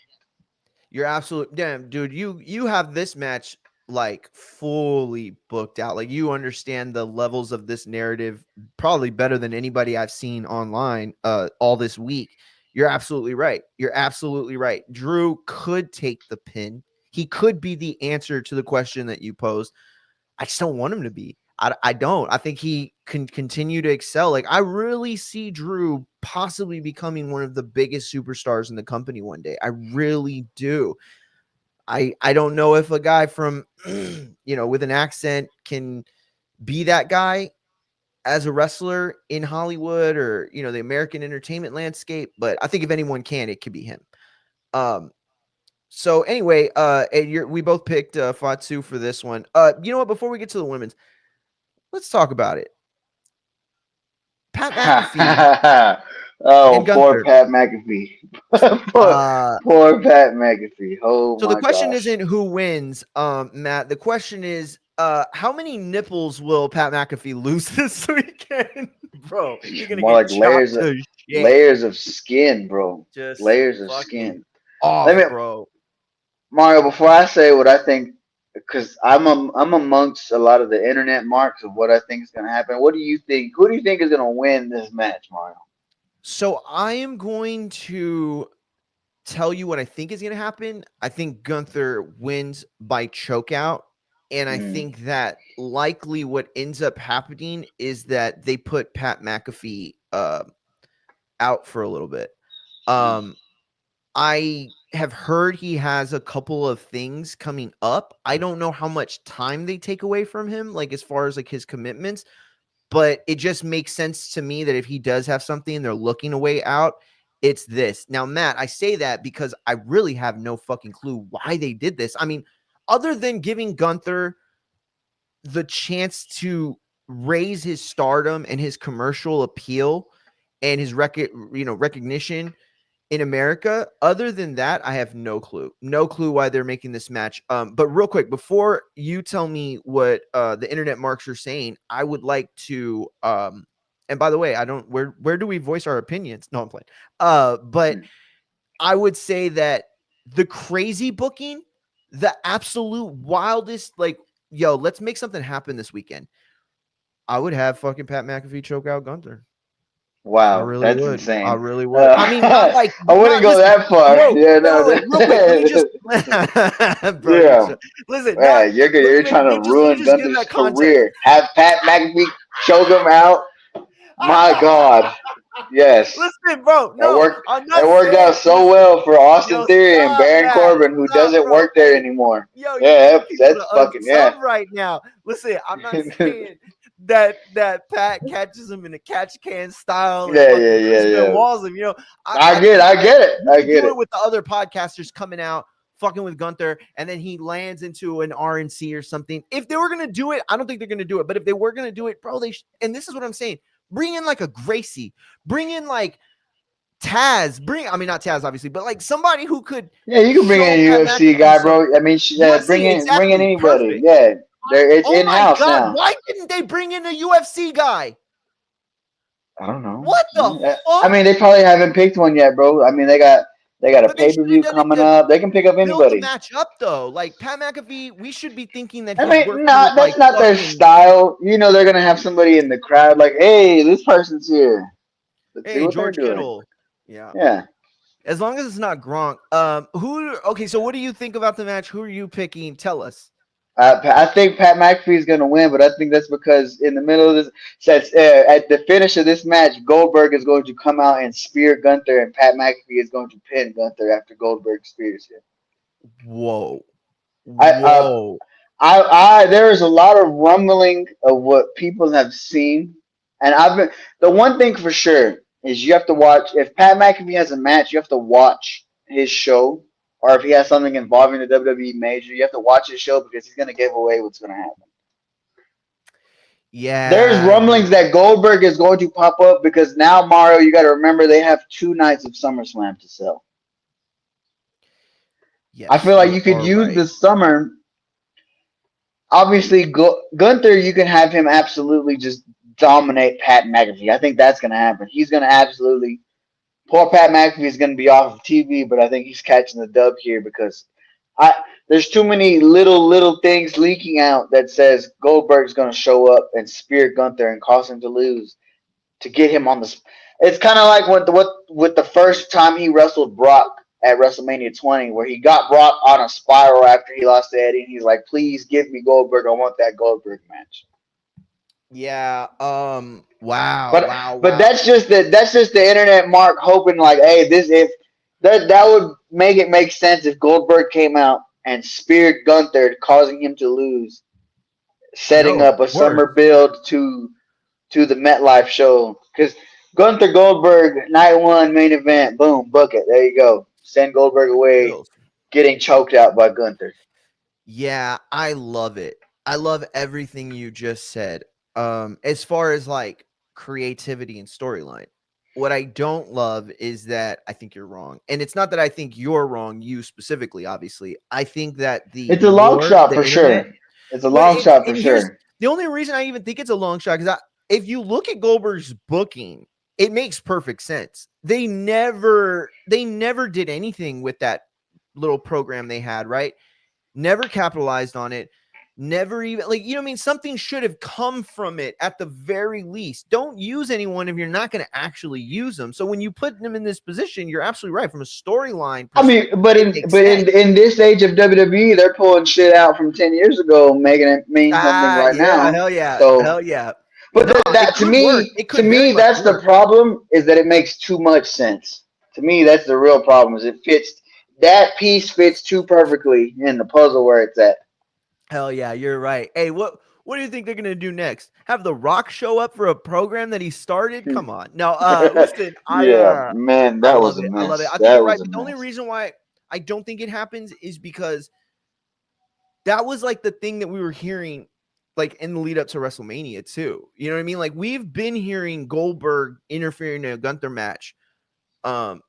S1: You're absolutely damn, dude. You have this match like fully booked out. Like, you understand the levels of this narrative probably better than anybody I've seen online all this week. You're absolutely right. You're absolutely right. Drew could take the pin. He could be the answer to the question that you posed. I just don't want him to be. I don't. I think he can continue to excel. Like, I really see Drew possibly becoming one of the biggest superstars in the company one day. I really do. I don't know if a guy from with an accent can be that guy as a wrestler in Hollywood or the American entertainment landscape, but I think if anyone can, it could be him. Um so anyway, we both picked Fatu for this one. You know what? Before we get to the women's, let's talk about it. Pat McAfee and
S2: oh, poor
S1: Gunther.
S2: Pat McAfee. poor,
S1: Uh,
S2: poor Pat McAfee. Oh
S1: so the
S2: my
S1: question
S2: gosh.
S1: isn't who wins, Matt. The question is, how many nipples will Pat McAfee lose this weekend? Bro, you're gonna
S2: More
S1: get
S2: like
S1: chopped to shit.
S2: layers of skin, bro.
S1: Just
S2: Layers of
S1: fucking
S2: skin. Let
S1: off,
S2: me
S1: bro.
S2: Mario, before I say what I think, because I'm amongst a lot of the internet marks of what I think is going to happen. What do you think? Who do you think is going to win this match, Mario?
S1: So I am going to tell you what I think is going to happen. I think Gunther wins by chokeout. And I
S2: Mm,
S1: think that likely what ends up happening is that they put Pat McAfee out for a little bit.
S2: mm,
S1: Um, I have heard he has a couple of things coming up. I don't know how much time they take away from him, like as far as like his commitments, but it just makes sense to me that if he does have something and they're looking a way out, it's this. Now, Matt, I say that because I really have no fucking clue why they did this. I mean, other than giving Gunther the chance to raise his stardom and his commercial appeal and his recognition in America. Other than that, I have no clue. No clue why they're making this match. But real quick, before you tell me what the internet marks are saying, I would like to and by the way, I don't where do we voice our opinions? No, I'm playing. But
S2: mm.
S1: I would say that the crazy booking, the absolute wildest, like, yo, let's make something happen this weekend. I would have fucking Pat McAfee choke out Gunther. I
S2: Wow,
S1: really
S2: that's
S1: would. I
S2: insane.
S1: really would. I mean, not like,
S2: I wouldn't
S1: not
S2: go
S1: listen.
S2: that far.
S1: Whoa,
S2: Yeah,
S1: wait,
S2: no,
S1: wait, wait, real quick. Let me just, bro, you
S2: yeah.
S1: should listen.
S2: Yeah,
S1: Not.
S2: you're trying to
S1: Let me
S2: ruin
S1: just give
S2: Gunther's
S1: that context.
S2: career. Have Pat McAfee choke him out. My God. Yes.
S1: Listen, bro.
S2: It
S1: No,
S2: worked.
S1: I'm
S2: It
S1: not
S2: worked
S1: saying.
S2: out so
S1: Listen,
S2: well for Austin
S1: yo,
S2: Theory and
S1: stop,
S2: Baron
S1: Matt.
S2: Corbin, who
S1: Stop,
S2: doesn't
S1: bro.
S2: work there
S1: Hey,
S2: anymore.
S1: yo, you
S2: Yeah,
S1: need people
S2: that's
S1: to
S2: fucking yeah.
S1: unsub right now. Listen, I'm not saying that Pat catches him in a catch can style and
S2: Yeah, yeah,
S1: fucking
S2: yeah,
S1: Chris
S2: yeah.
S1: Benoit's him.
S2: I
S1: I
S2: get,
S1: think
S2: I
S1: that
S2: get it,
S1: you
S2: I
S1: can
S2: get
S1: do it
S2: it.
S1: with the other podcasters coming out fucking with Gunther, and then he lands into an RNC or something. If they were gonna do it, I don't think they're gonna do it. But if they were gonna do it, bro, and this is what I'm saying: bring in like a Gracie, bring in like Taz, I mean not Taz obviously, but like somebody who could
S2: Yeah, you can bring in
S1: show
S2: a
S1: Pat
S2: UFC
S1: McAfee
S2: guy,
S1: something.
S2: bro. I mean,
S1: UFC,
S2: bring in
S1: exactly,
S2: anybody.
S1: perfect.
S2: Yeah, there it's
S1: Oh
S2: in
S1: my
S2: house
S1: god,
S2: now.
S1: why didn't they bring in a UFC guy?
S2: I don't know.
S1: What the
S2: I
S1: fuck?
S2: mean, they probably haven't picked one yet, bro. I mean, They got a
S1: But they
S2: pay
S1: should
S2: per
S1: have
S2: view
S1: done it
S2: coming
S1: to
S2: up. They can pick up
S1: build the
S2: anybody.
S1: match up, though. Like Pat McAfee, we should be thinking that
S2: I
S1: he's
S2: mean,
S1: working
S2: no,
S1: with
S2: that's
S1: like
S2: not their
S1: fucking,
S2: style. You know, they're gonna have somebody in the crowd like, "Hey, this person's here. Let's see
S1: hey,
S2: what they're
S1: George
S2: doing."
S1: Kittle. Yeah.
S2: Yeah,
S1: As long as it's not Gronk. Okay, so what do you think about the match? Who are you picking? Tell us.
S2: I think Pat McAfee is gonna win, but I think that's because in the middle of this, says at the finish of this match, Goldberg is going to come out and spear Gunther, and Pat McAfee is going to pin Gunther after Goldberg spears him.
S1: Whoa.
S2: I
S1: Whoa.
S2: there is a lot of rumbling of what people have seen, and I've been the one thing for sure is you have to watch if Pat McAfee has a match, you have to watch his show, or if he has something involving the WWE major, you have to watch his show because he's gonna give away what's gonna happen. There's
S1: Yeah.
S2: rumblings that Goldberg is going to pop up because now Mario, you got to remember they have 2 nights of SummerSlam to sell. I
S1: Yes,
S2: feel like
S1: you
S2: you could
S1: are
S2: use
S1: right.
S2: the summer. Obviously, Gunther, you can have him absolutely just dominate Pat McAfee. I think that's going to happen. He's going to absolutely. Poor Pat McAfee is going to be off of TV, but I think he's catching the dub here because I there's too many little things leaking out that says Goldberg's going to show up and spear Gunther and cause him to lose to get him on the. It's kind of like what with the first time he wrestled Brock at WrestleMania 20, where he got Brock on a spiral after he lost to Eddie, and he's like, "Please give me Goldberg. I want that Goldberg match."
S1: Yeah. Wow.
S2: But
S1: Wow.
S2: but
S1: Wow.
S2: that's just the internet mark hoping like, hey, this if that would make it make sense if Goldberg came out and speared Gunther, causing him to lose, setting
S1: No, of
S2: up a
S1: course.
S2: summer build to the MetLife show. Because Gunther Goldberg, night one, main event, boom, book it. There you go. Send Goldberg away,
S1: Chills.
S2: getting choked out by Gunther.
S1: Yeah, I love it. I love everything you just said. As far as like creativity and storyline. What I don't love is that I think you're wrong. And it's not that I think you're wrong, you specifically, obviously. I think that the
S2: It's a long
S1: lore,
S2: shot
S1: the
S2: for
S1: internet,
S2: sure. It's a
S1: well,
S2: long shot for
S1: and here's
S2: sure.
S1: the only reason I even think it's a long shot because if you look at Goldberg's booking, it makes perfect sense. They never did anything with that little program they had, right? Never capitalized on it. Never even like you know what I mean. Something should have come from it at the very least. Don't use anyone if you're not going to actually use them. So when you put them in this position, you're absolutely right. From a storyline
S2: I mean,
S1: perspective, it makes
S2: but
S1: sense.
S2: in this age of WWE, they're pulling shit out from 10 years ago, making it mean something
S1: Ah,
S2: right
S1: yeah,
S2: now.
S1: hell yeah,
S2: So,
S1: hell yeah.
S2: but
S1: No, it
S2: that
S1: could work. It
S2: to
S1: could very
S2: me,
S1: much
S2: that's the
S1: work.
S2: problem is that it makes too much sense. To me, that's the real problem. Is it fits that piece fits too perfectly in the puzzle where it's at.
S1: Hell yeah, you're right. Hey, what do you think they're gonna do next? Have The Rock show up for a program that he started? Come on. No, listen,
S2: Yeah, man,
S1: I
S2: that was
S1: love
S2: a
S1: it. I love it.
S2: mess.
S1: I think
S2: That
S1: you're right.
S2: was a
S1: But the only
S2: mess.
S1: reason why I don't think it happens is because that was like the thing that we were hearing like in the lead up to WrestleMania too. You know what I mean? Like we've been hearing Goldberg interfering in a Gunther match um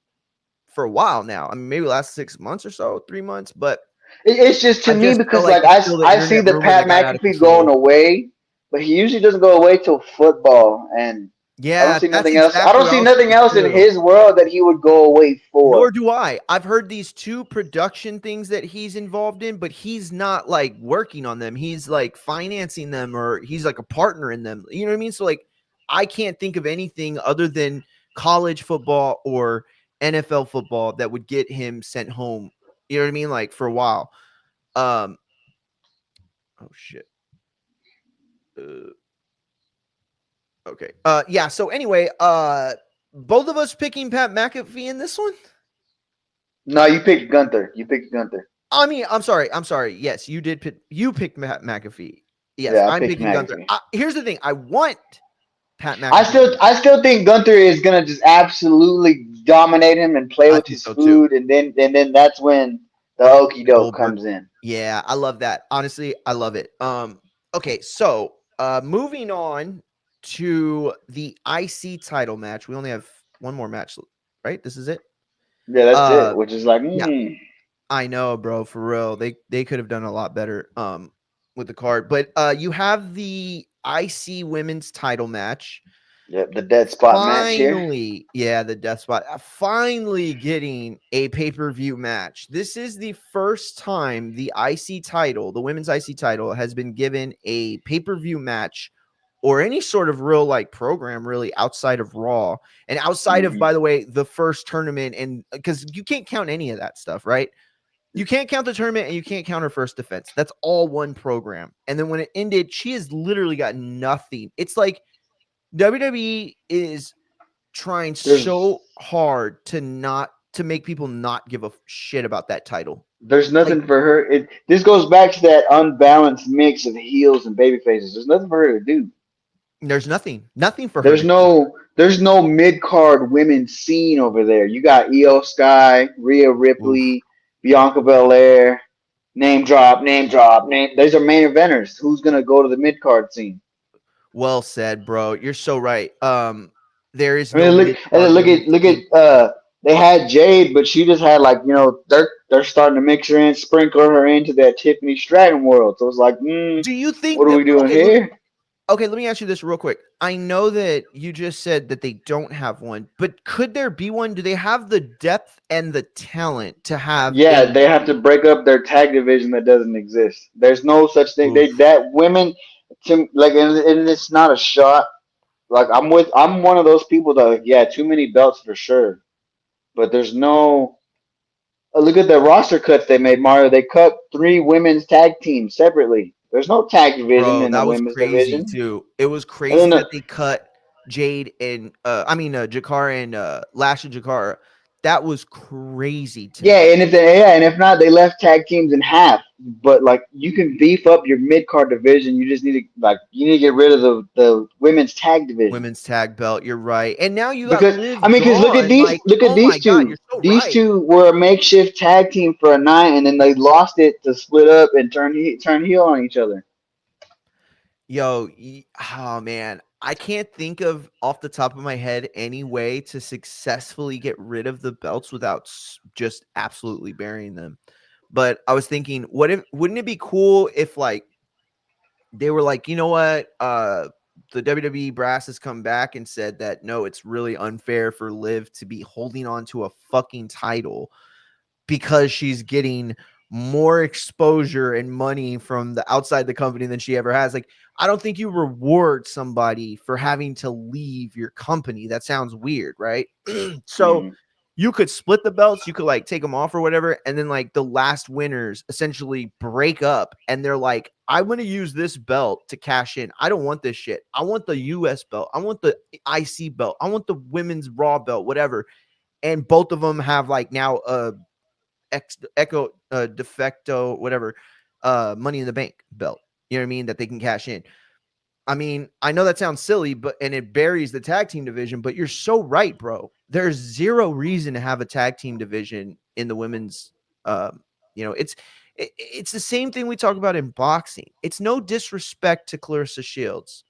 S1: for a while now. I mean, maybe last 6 months or so, 3 months, but
S2: It's just to
S1: I
S2: me
S1: just feel
S2: because
S1: like
S2: like
S1: it's still the
S2: I see
S1: internet
S2: the
S1: rumor
S2: Pat
S1: that got out of
S2: McAfee going
S1: control.
S2: away, but he usually doesn't go away till football, and I don't
S1: Yeah,
S2: see
S1: that's
S2: nothing else. I
S1: exactly
S2: don't
S1: what I
S2: see
S1: was
S2: nothing
S1: thinking
S2: else in
S1: too.
S2: his world that he would go away
S1: Nor
S2: for.
S1: do I. I've heard these two production things that he's involved in, but he's not like working on them. He's like financing them or he's like a partner in them. You know what I mean? So like I can't think of anything other than college football or NFL football that would get him sent home. You know what I mean? Like for a while. Um oh shit. Uh, okay. Yeah, so anyway, both of us picking Pat McAfee in this one?
S2: No, you picked Gunther. You picked Gunther.
S1: I mean, I'm sorry. I'm sorry. Yes, you did. You picked McAfee. Yes,
S2: Yeah, I
S1: I'm
S2: picked
S1: picking Gunther.
S2: McAfee.
S1: Here's the thing. I want Pat McAfee to win.
S2: I still think Gunther is gonna just absolutely dominate him and play
S1: I
S2: with
S1: think
S2: his
S1: so too.
S2: food, and then that's when the okey
S1: The
S2: doke
S1: Goldberg.
S2: comes in.
S1: Yeah, I love that. Honestly, I love it. Okay, so moving on to the IC title match. We only have one more match, right? This is it.
S2: Yeah, that's it.
S1: Uh,
S2: Which is like,
S1: yeah, I know, bro. For real, they could have done a lot better. With the card, but you have the IC women's title match.
S2: Yeah, the dead spot match here.
S1: Finally, yeah, the death spot. Finally getting a pay-per-view match. This is the first time the IC title, the women's IC title, has been given a pay-per-view match or any sort of real like program really outside of Raw and outside of,
S2: Hmm.
S1: by the way, the first tournament. And because you can't count any of that stuff, right? You can't count the tournament and you can't count her first defense. That's all one program. And then when it ended, she has literally got nothing. It's like WWE is trying
S2: There's
S1: so hard to make people not give a shit about that title.
S2: there's
S1: Like
S2: nothing for her. This goes back to that unbalanced mix of heels and baby faces. There's nothing for her to do.
S1: there's nothing for her
S2: There's
S1: to do.
S2: no mid card women scene over there. You got Io Sky, Rhea
S1: Oof.
S2: Ripley, Bianca Belair, name drop, name drop, name. These are main eventers. Who's gonna go to the mid card scene?
S1: Well said, bro. You're so right. There is
S2: I
S1: no
S2: mean,
S1: mid card women's
S2: look at
S1: scene.
S2: they had Jade, but she just had like they're starting to mix her in, sprinkle her into that Tiffany Stratton world. So it's like,
S1: Do you
S2: what
S1: think
S2: are
S1: that
S2: we doing
S1: okay, let me
S2: here?
S1: okay, let me ask you this real quick. I know that you just said that they don't have one, but could there be one? Do they have the depth and the talent to have
S2: Yeah,
S1: a
S2: they have to break up their tag division that doesn't exist. There's no such thing. They
S1: oof,
S2: that women to like, and it's not a shot. Like I'm one of those people that like, yeah, too many belts for sure, but there's no. Look at the roster cuts they made, Mario. They cut three women's tag teams separately. There's no tag division
S1: bro?
S2: in the
S1: That was
S2: women's
S1: crazy
S2: division.
S1: too. It was
S2: And then
S1: crazy that they cut Jade and Jakara and Lash and Jakara. That was crazy to me.
S2: and if not, they left tag teams in half. But like you can beef up your mid card division. You just need to you need to get rid of the women's tag division.
S1: Women's tag belt. You're right. And now you got
S2: Because I
S1: Liv
S2: mean, because
S1: gone. Like,
S2: look at
S1: oh my
S2: these
S1: god, you're
S2: two.
S1: so
S2: These
S1: right.
S2: two were a makeshift tag team for a night, and then they lost it to split up and turn heel on each other.
S1: Yo, oh man, I can't think of off the top of my head any way to successfully get rid of the belts without just absolutely burying them. But I was thinking, what if wouldn't it be cool if like they were like, you know what, the WWE brass has come back and said that no, it's really unfair for Liv to be holding on to a fucking title because she's getting more exposure and money from the outside the company than she ever has. Like, I don't think you reward somebody for having to leave your company. That sounds weird, right? So
S2: Mm-hmm.
S1: you could split the belts, you could like take them off or whatever, and then like the last winners essentially break up and they're like, I want to use this belt to cash in. I don't want this shit. I want the US belt. I want the IC belt. I want the women's Raw belt, whatever. And both of them have like now a echo defecto whatever money in the bank belt, you know what I mean, that they can cash in. I mean, I know that sounds silly, but and it buries the tag team division, but you're so right, bro. There's zero reason to have a tag team division in the women's it's the same thing we talk about in boxing. It's no disrespect to Clarissa Shields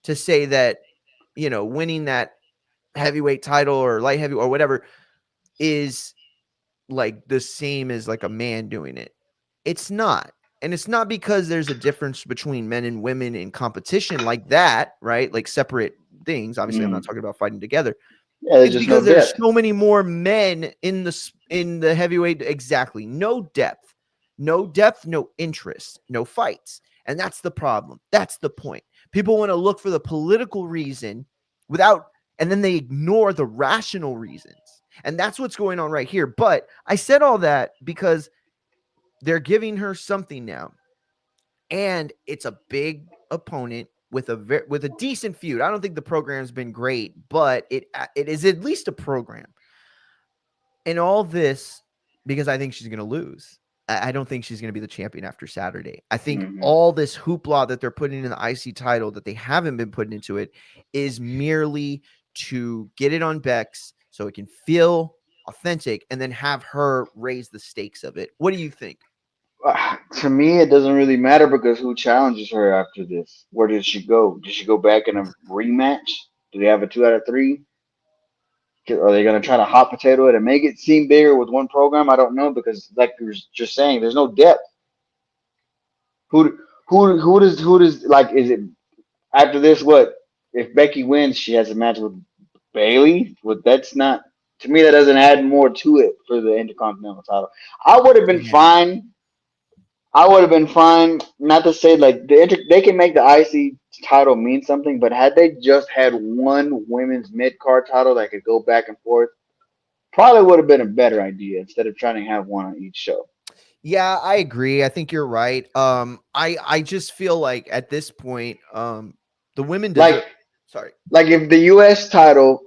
S1: to say that, winning that heavyweight title or light heavy or whatever is like the same as like a man doing it. It's not. And it's not because there's a difference between men and women in competition like that, right? Like separate things. Obviously, I'm not
S2: Mm-hmm.
S1: talking about fighting together.
S2: Yeah, there's
S1: It's
S2: just
S1: because
S2: no
S1: there's
S2: depth.
S1: so many more men in the heavyweight. Exactly. No depth. No depth, no interest, no fights. And that's the problem. That's the point. People want to look for the political reason without and then they ignore the rational reasons. And that's what's going on right here. But I said all that because they're giving her something now. And it's a big opponent with with a decent feud. I don't think the program's been great, but it is at least a program. And all this because I think she's going to lose. I don't think she's going to be the champion after Saturday. I think
S2: Mm-hmm.
S1: all this hoopla that they're putting in the IC title that they haven't been putting into it is merely to get it on Bex so it can feel authentic and then have her raise the stakes of it. What do you think?
S2: To me, it doesn't really matter because who challenges her after this? Where does she go? Does she go back in a rematch? Do they have a 2 out of 3? Are they going to try to hot potato it and make it seem bigger with one program? I don't know because, like you were just saying, there's no depth. Who who does like is it after this? What? if Becky wins, she has a match with Bailey. But that's not, to me. That doesn't add more to it for the Intercontinental title. I would have been
S1: Yeah.
S2: fine. I would have been fine. Not to say like they can make the IC title mean something, but had they just had one women's mid card title that could go back and forth, probably would have been a better idea instead of trying to have one on each show.
S1: Yeah, I agree. I think you're right. I just feel like at this point, the women deserve.
S2: Like
S1: Sorry.
S2: like if the US title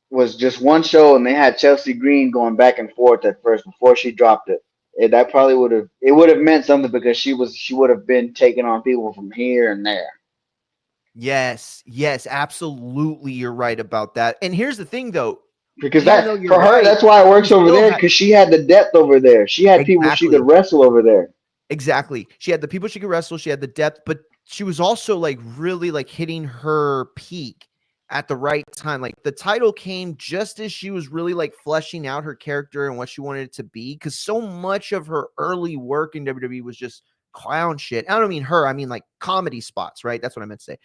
S2: was just one show and they had Chelsea Green going back and forth at first before she dropped it. That probably would have meant something because she would have been taking on people from here and there.
S1: Yes, yes, absolutely. You're right about that. And here's the thing, though.
S2: Because
S1: Even though
S2: that
S1: you're
S2: for her,
S1: right,
S2: that's why it
S1: you
S2: works over
S1: still
S2: there
S1: have
S2: because she had the depth over there. She had people she could
S1: exactly.
S2: wrestle over there.
S1: Exactly. She had the people she could wrestle, she had the depth, but she was also like really like hitting her peak at the right time. Like the title came just as she was really like fleshing out her character and what she wanted it to be. Cause so much of her early work in WWE was just clown shit. I don't mean her, I mean like comedy spots, right? That's what I meant to say.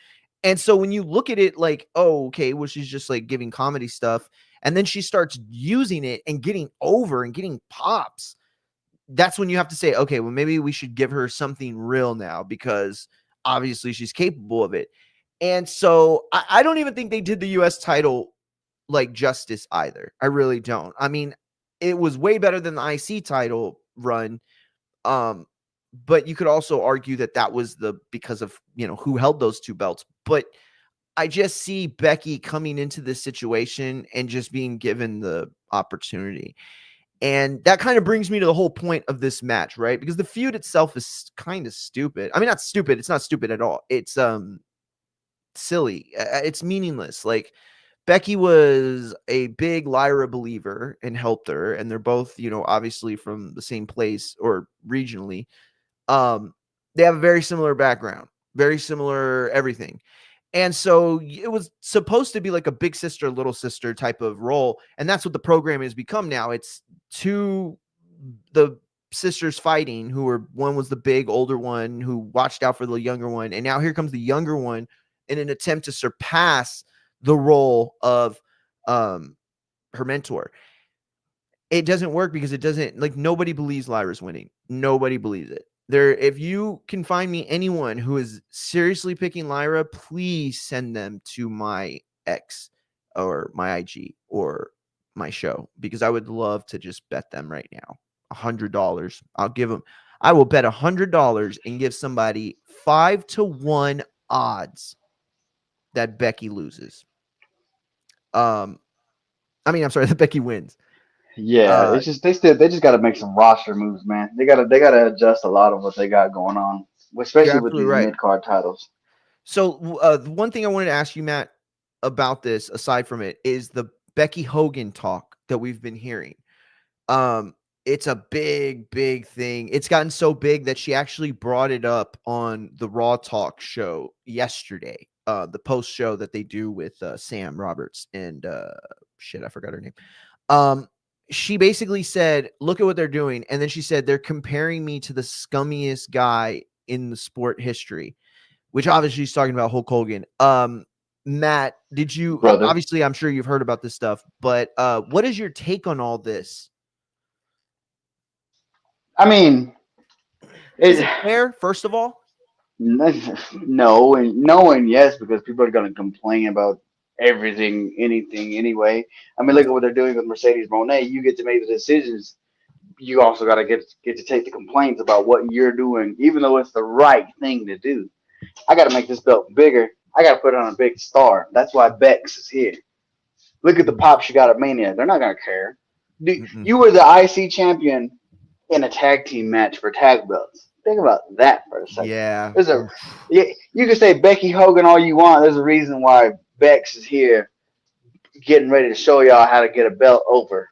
S1: And so when you look at it like, oh, okay, well, she's just like giving comedy stuff, and then she starts using it and getting over and getting pops, that's when you have to say, okay, well, maybe we should give her something real now because obviously she's capable of it. And so I don't even think they did the US title like justice either. I really don't. I mean, it was way better than the IC title run. Um, but you could also argue that that was the because of, who held those two belts. But I just see Becky coming into this situation and just being given the opportunity. And that kind of brings me to the whole point of this match, right? Because the feud itself is kind of stupid. I mean, not stupid. It's not stupid at all. It's silly. It's meaningless. Like Becky was a big Lyra believer and helped her, and they're both, obviously from the same place or regionally. Um, they have a very similar background, very similar everything. And so it was supposed to be like a big sister, little sister type of role. And that's what the program has become now. It's two, the sisters fighting, who were, one was the big older one who watched out for the younger one. And now here comes the younger one in an attempt to surpass the role of her mentor. It doesn't work because it doesn't, like, nobody believes Lyra's winning. Nobody believes it. There, if you can find me anyone who is seriously picking Lyra, please send them to my X or my IG or my show, because I would love to just bet them right now. $100. I'll give them, I will bet $100 and give somebody 5-1 odds that Becky loses. I mean, I'm sorry, that Becky wins.
S2: Yeah,
S1: Uh,
S2: it's just they just got to make some roster moves, man. They gotta adjust a lot of what they got going on,
S1: you're
S2: especially with
S1: absolutely
S2: these
S1: right.
S2: mid card titles.
S1: So, the one thing I wanted to ask you, Matt, about this, aside from it, is the Becky Hogan talk that we've been hearing. Um, it's a big, big thing. It's gotten so big that she actually brought it up on the Raw Talk show yesterday, the post show that they do with Sam Roberts and shit, I forgot her name. Um, she basically said, "Look at what they're doing," and then she said, "They're comparing me to the scummiest guy in the sport history." Which obviously he's talking about Hulk Hogan. Matt, did you
S2: Brother.
S1: obviously I'm sure you've heard about this stuff, but what is your take on all this?
S2: I mean,
S1: Is
S2: it
S1: it fair, first of all?
S2: no and yes because people are gonna complain about everything, anything anyway. I mean, look at what they're doing with Mercedes Monet. You get to make the decisions. You also got to get to take the complaints about what you're doing, even though it's the right thing to do. I got to make this belt bigger. I got to put it on a big star. That's why Bex is here. Look at the
S1: Mm,
S2: pop she got at Mania. They're not gonna care.
S1: mm-mm.
S2: You were the IC champion in a tag team match for tag belts. Think about that for a second.
S1: Yeah.
S2: There's a
S1: Oof.
S2: you can say Becky Hogan all you want. There's a reason why Bex is here, getting ready to show y'all how to get a belt over.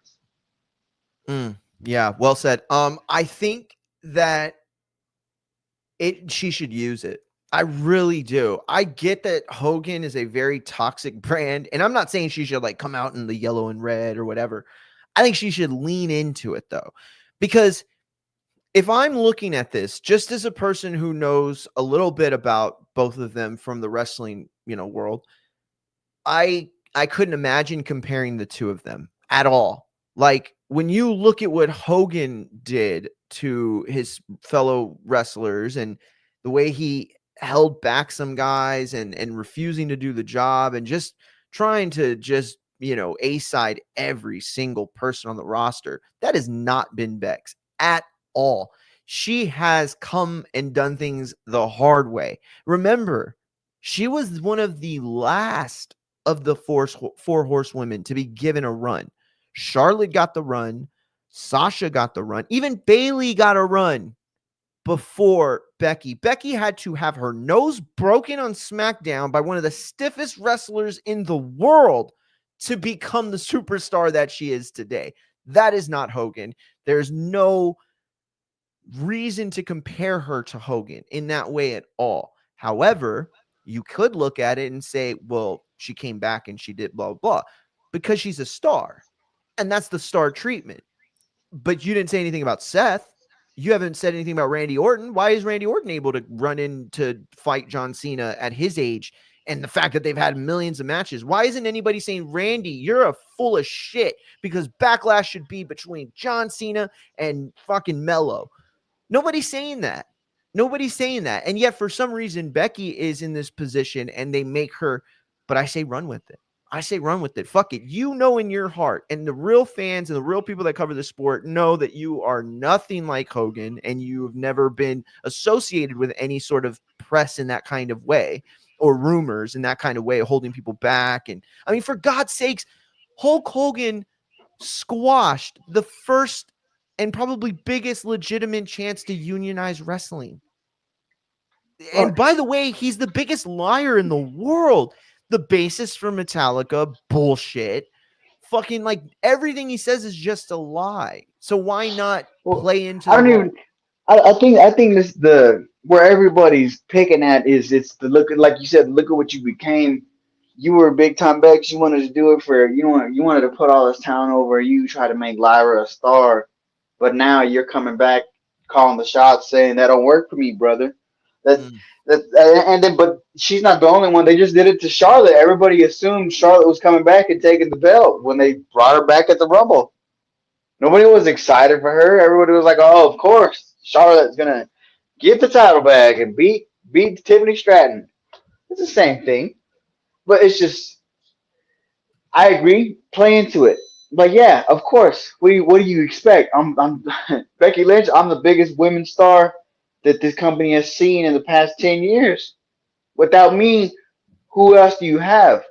S1: Yeah, well said. I think that she should use it. I really do. I get that Hogan is a very toxic brand, and I'm not saying she should like come out in the yellow and red or whatever. I think she should lean into it though, because if I'm looking at this just as a person who knows a little bit about both of them from the wrestling, world, I couldn't imagine comparing the two of them at all. Like when you look at what Hogan did to his fellow wrestlers and the way he held back some guys and refusing to do the job and just trying to just, A side every single person on the roster. That has not been Bex at all. She has come and done things the hard way. Remember, she was one of the last of the four horsewomen to be given a run. Charlotte got the run. Sasha got the run. Even Bayley got a run before Becky. Becky had to have her nose broken on SmackDown by one of the stiffest wrestlers in the world to become the superstar that she is today. That is not Hogan. There's no reason to compare her to Hogan in that way at all. However, you could look at it and say, well, she came back and she did blah, blah, blah, because she's a star. And that's the star treatment. But you didn't say anything about Seth. You haven't said anything about Randy Orton. Why is Randy Orton able to run in to fight John Cena at his age? And the fact that they've had millions of matches. Why isn't anybody saying, Randy, you're a full of shit because Backlash should be between John Cena and fucking Mello? Nobody's saying that. Nobody's saying that. And yet, for some reason, Becky is in this position and they make her, but I say run with it. I say run with it. Fuck it. You know in your heart, and the real fans and the real people that cover the sport know that you are nothing like Hogan and you've never been associated with any sort of press in that kind of way or rumors in that kind of way, holding people back. And I mean, for God's sakes, Hulk Hogan squashed the first and probably biggest legitimate chance to unionize wrestling.
S2: Well,
S1: And by the way, he's the biggest liar in the world. The basis for Metallica, bullshit. Fucking like everything he says is just a lie. So why not
S2: well,
S1: play into
S2: I
S1: the
S2: don't
S1: role?
S2: even. I think this the where everybody's picking at is it's the look at, like you said, look at what you became. You were a big time Bex. You wanted to do it for you wanted to put all this town over. You try to make Lyra a star, but now you're coming back calling the shots, saying that don't work for me, brother. That's
S1: Mm.
S2: and then but she's not the only one. They just did it to Charlotte. Everybody assumed Charlotte was coming back and taking the belt when they brought her back at the Rumble. Nobody was excited for her. Everybody was like, "Oh, of course, Charlotte's gonna get the title back and beat Tiffany Stratton." It's the same thing, but it's just I agree. Play into it, but yeah, of course. What do you expect? I'm Becky Lynch. I'm the biggest women's star that this company has seen in the past 10 years. Without me, who else do you have?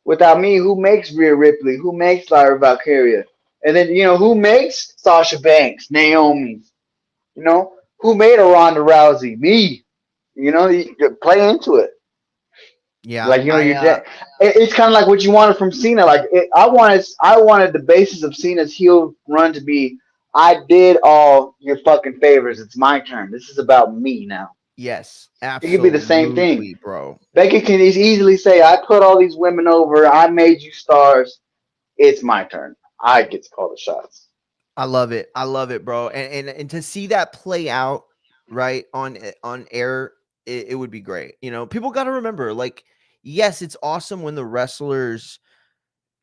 S2: Without me, who makes Rhea Ripley? Who makes Lyra Valkyria? And then who makes Sasha Banks, Naomi? Who made a Ronda Rousey? Me. You play into it.
S1: Yeah,
S2: Like it's kind of like what you wanted from Cena. Like I wanted the basis of Cena's heel run to be, I did all your fucking favors. It's my turn. This is about me now.
S1: yes,
S2: It could be the same thing.
S1: absolutely, bro.
S2: Becky can easily say, I put all these women over. I made you stars. It's my turn. I get to call the shots.
S1: I love it. I love it, bro. And to see that play out right on air, it would be great. People got to remember, like, yes, it's awesome when the wrestlers'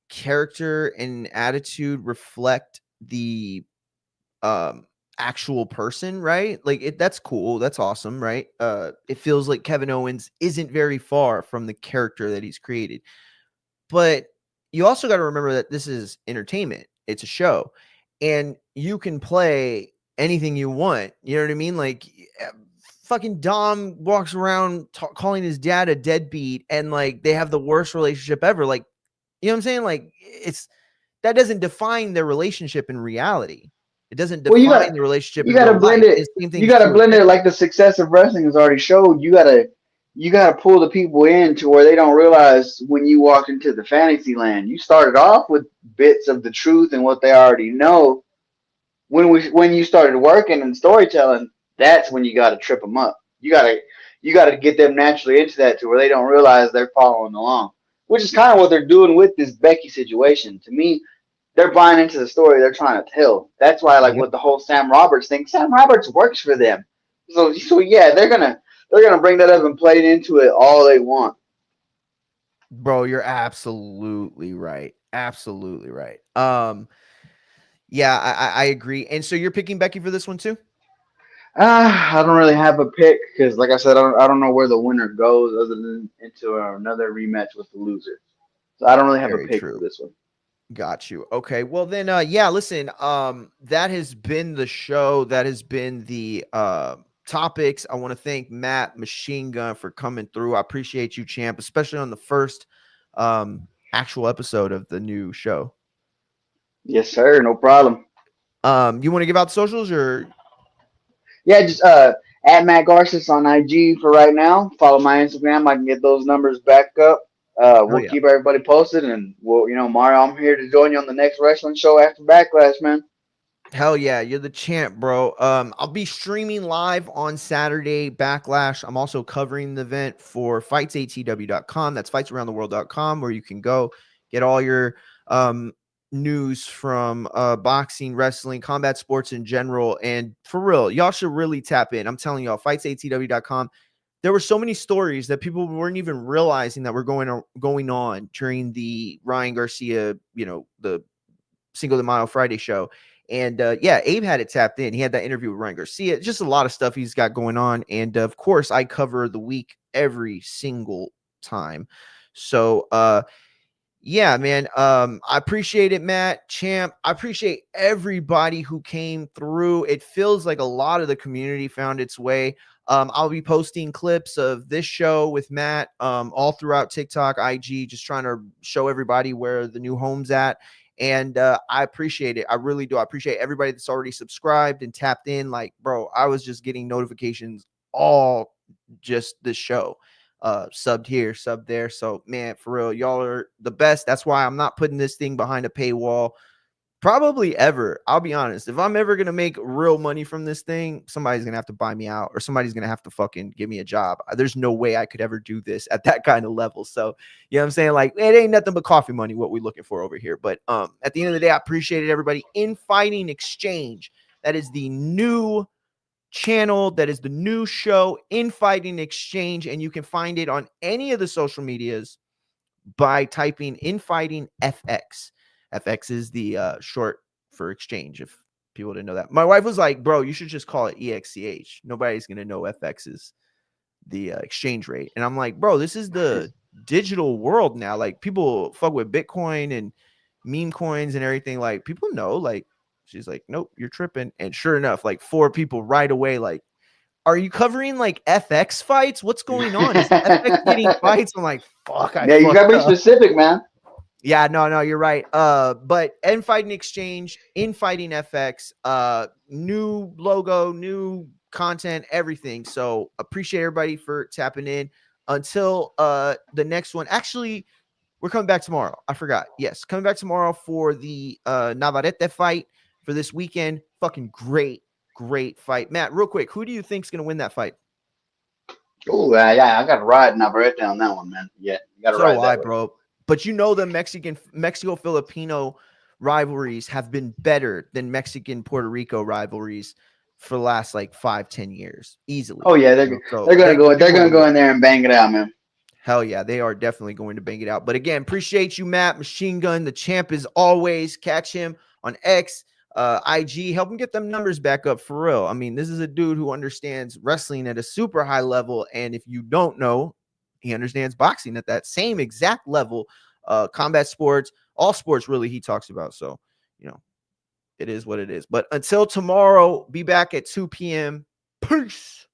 S1: character and attitude reflect the um actual person, right? Like that's cool. That's awesome, right? It feels like Kevin Owens isn't very far from the character that he's created. But you also got to remember that this is entertainment. It's a show. And you can play anything you want. You know what I mean? Like fucking Dom walks around calling his dad a deadbeat and like they have the worst relationship ever. Like, you know what I'm saying? Like it's that doesn't define their relationship in reality. It doesn't
S2: Well,
S1: define the relationship
S2: you
S1: in
S2: gotta
S1: real
S2: blend
S1: life.
S2: it.
S1: It's the same
S2: You
S1: thing's
S2: gotta
S1: true of
S2: blend it
S1: business.
S2: like the success of wrestling has already showed. You gotta pull the people in to where they don't realize when you walk into the fantasy land. You started off with bits of the truth and what they already know. When you started working and storytelling, that's when you gotta trip them up. You gotta get them naturally into that to where they don't realize they're following along, which is kind of what they're doing with this Becky situation. To me, they're buying into the story they're trying to tell. That's why, like
S1: Yep.
S2: with the whole Sam Roberts thing, Sam Roberts works for them. So yeah, they're gonna bring that up and play into it all they want.
S1: Bro, you're absolutely right. Absolutely right. Yeah, I agree. And so you're picking Becky for this one too?
S2: I don't really have a pick because, like I said, I don't know where the winner goes other than into another rematch with the loser. So I don't really have a
S1: Very
S2: pick for
S1: true.
S2: this one.
S1: Got you. Okay. Well then yeah, listen, that has been the show. That has been the topics. I want to thank Matt Machine Gun for coming through. I appreciate you, champ, especially on the first actual episode of the new show.
S2: Yes, sir. No problem.
S1: You want to give out the socials or
S2: Yeah, just at Matt Garces on IG for right now. Follow my Instagram. I can get those numbers back up.
S1: oh
S2: We'll
S1: yeah.
S2: keep everybody posted, and we'll, Mario, I'm here to join you on the next wrestling show after Backlash, man.
S1: Hell yeah, you're the champ, bro. I'll be streaming live on Saturday, Backlash. I'm also covering the event for fightsatw.com. That's fightsaroundtheworld.com, where you can go get all your um news from boxing, wrestling, combat sports in general. And for real, y'all should really tap in. I'm telling y'all, fightsatw.com. There were so many stories that people weren't even realizing that were going on during the Ryan Garcia, the Cinco de Mayo Friday show. And yeah, Abe had it tapped in. He had that interview with Ryan Garcia. Just a lot of stuff he's got going on. And of course, I cover the week every single time. So yeah, man. I appreciate it, Matt, champ. I appreciate everybody who came through. It feels like a lot of the community found its way. I'll be posting clips of this show with Matt all throughout TikTok, IG, just trying to show everybody where the new home's at. And I appreciate it. I really do. I appreciate everybody that's already subscribed and tapped in. Like, bro, I was just getting notifications all just this show, subbed here, subbed there. So man, for real, y'all are the best. That's why I'm not putting this thing behind a paywall probably ever. I'll be honest. If I'm ever gonna make real money from this thing, somebody's gonna have to buy me out, or somebody's gonna have to fucking give me a job. There's no way I could ever do this at that kind of level. So you know what I'm saying? Like, it ain't nothing but coffee money what we're looking for over here. But at the end of the day, I appreciate it, everybody. Infighting Exchange. That is the new channel. That is the new show, Infighting Exchange, and you can find it on any of the social medias by typing Infighting FX. FX is the short for exchange. If people didn't know that, my wife was like, "Bro, you should just call it EXCH. Nobody's gonna know FX is the exchange rate." And I'm like, "Bro, this is the digital world now. Like, people fuck with Bitcoin and meme coins and everything. Like, people know. Like." She's like, "Nope, you're tripping." And sure enough, like 4 people right away, like, are you covering like FX fights? What's going on? Is FX getting fights? I'm like, fuck, I
S2: Yeah, you gotta
S1: fucked
S2: be
S1: up.
S2: specific, man.
S1: Yeah, no, you're right. But Fighting Exchange, Infighting FX, new logo, new content, everything. So appreciate everybody for tapping in. Until the next one. Actually, we're coming back tomorrow. I forgot. Yes, coming back tomorrow for the Navarrete fight for this weekend. Fucking great fight. Matt, real quick, who do you think's gonna win that fight?
S2: Oh, yeah, I got to ride Navarrete on that one, man. Yeah, you got to
S1: So do
S2: ride
S1: I,
S2: that way.
S1: bro. But the Mexico Filipino rivalries have been better than Mexican Puerto Rico rivalries for the last like 5-10 years
S2: Oh
S1: easily.
S2: yeah,
S1: You know, so
S2: they're gonna go.
S1: they're
S2: They're
S1: going to
S2: gonna go
S1: war.
S2: in there and bang it out, man.
S1: Hell yeah, they are definitely going to bang it out. But again, appreciate you, Matt Machine Gun, the champ as always. Catch him on X, IG. Help him get them numbers back up for real. I mean, this is a dude who understands wrestling at a super high level, and if you don't know, he understands boxing at that same exact level. Combat sports, all sports, really, he talks about. So, you know, it is what it is. But until tomorrow, be back at 2 p.m. Peace.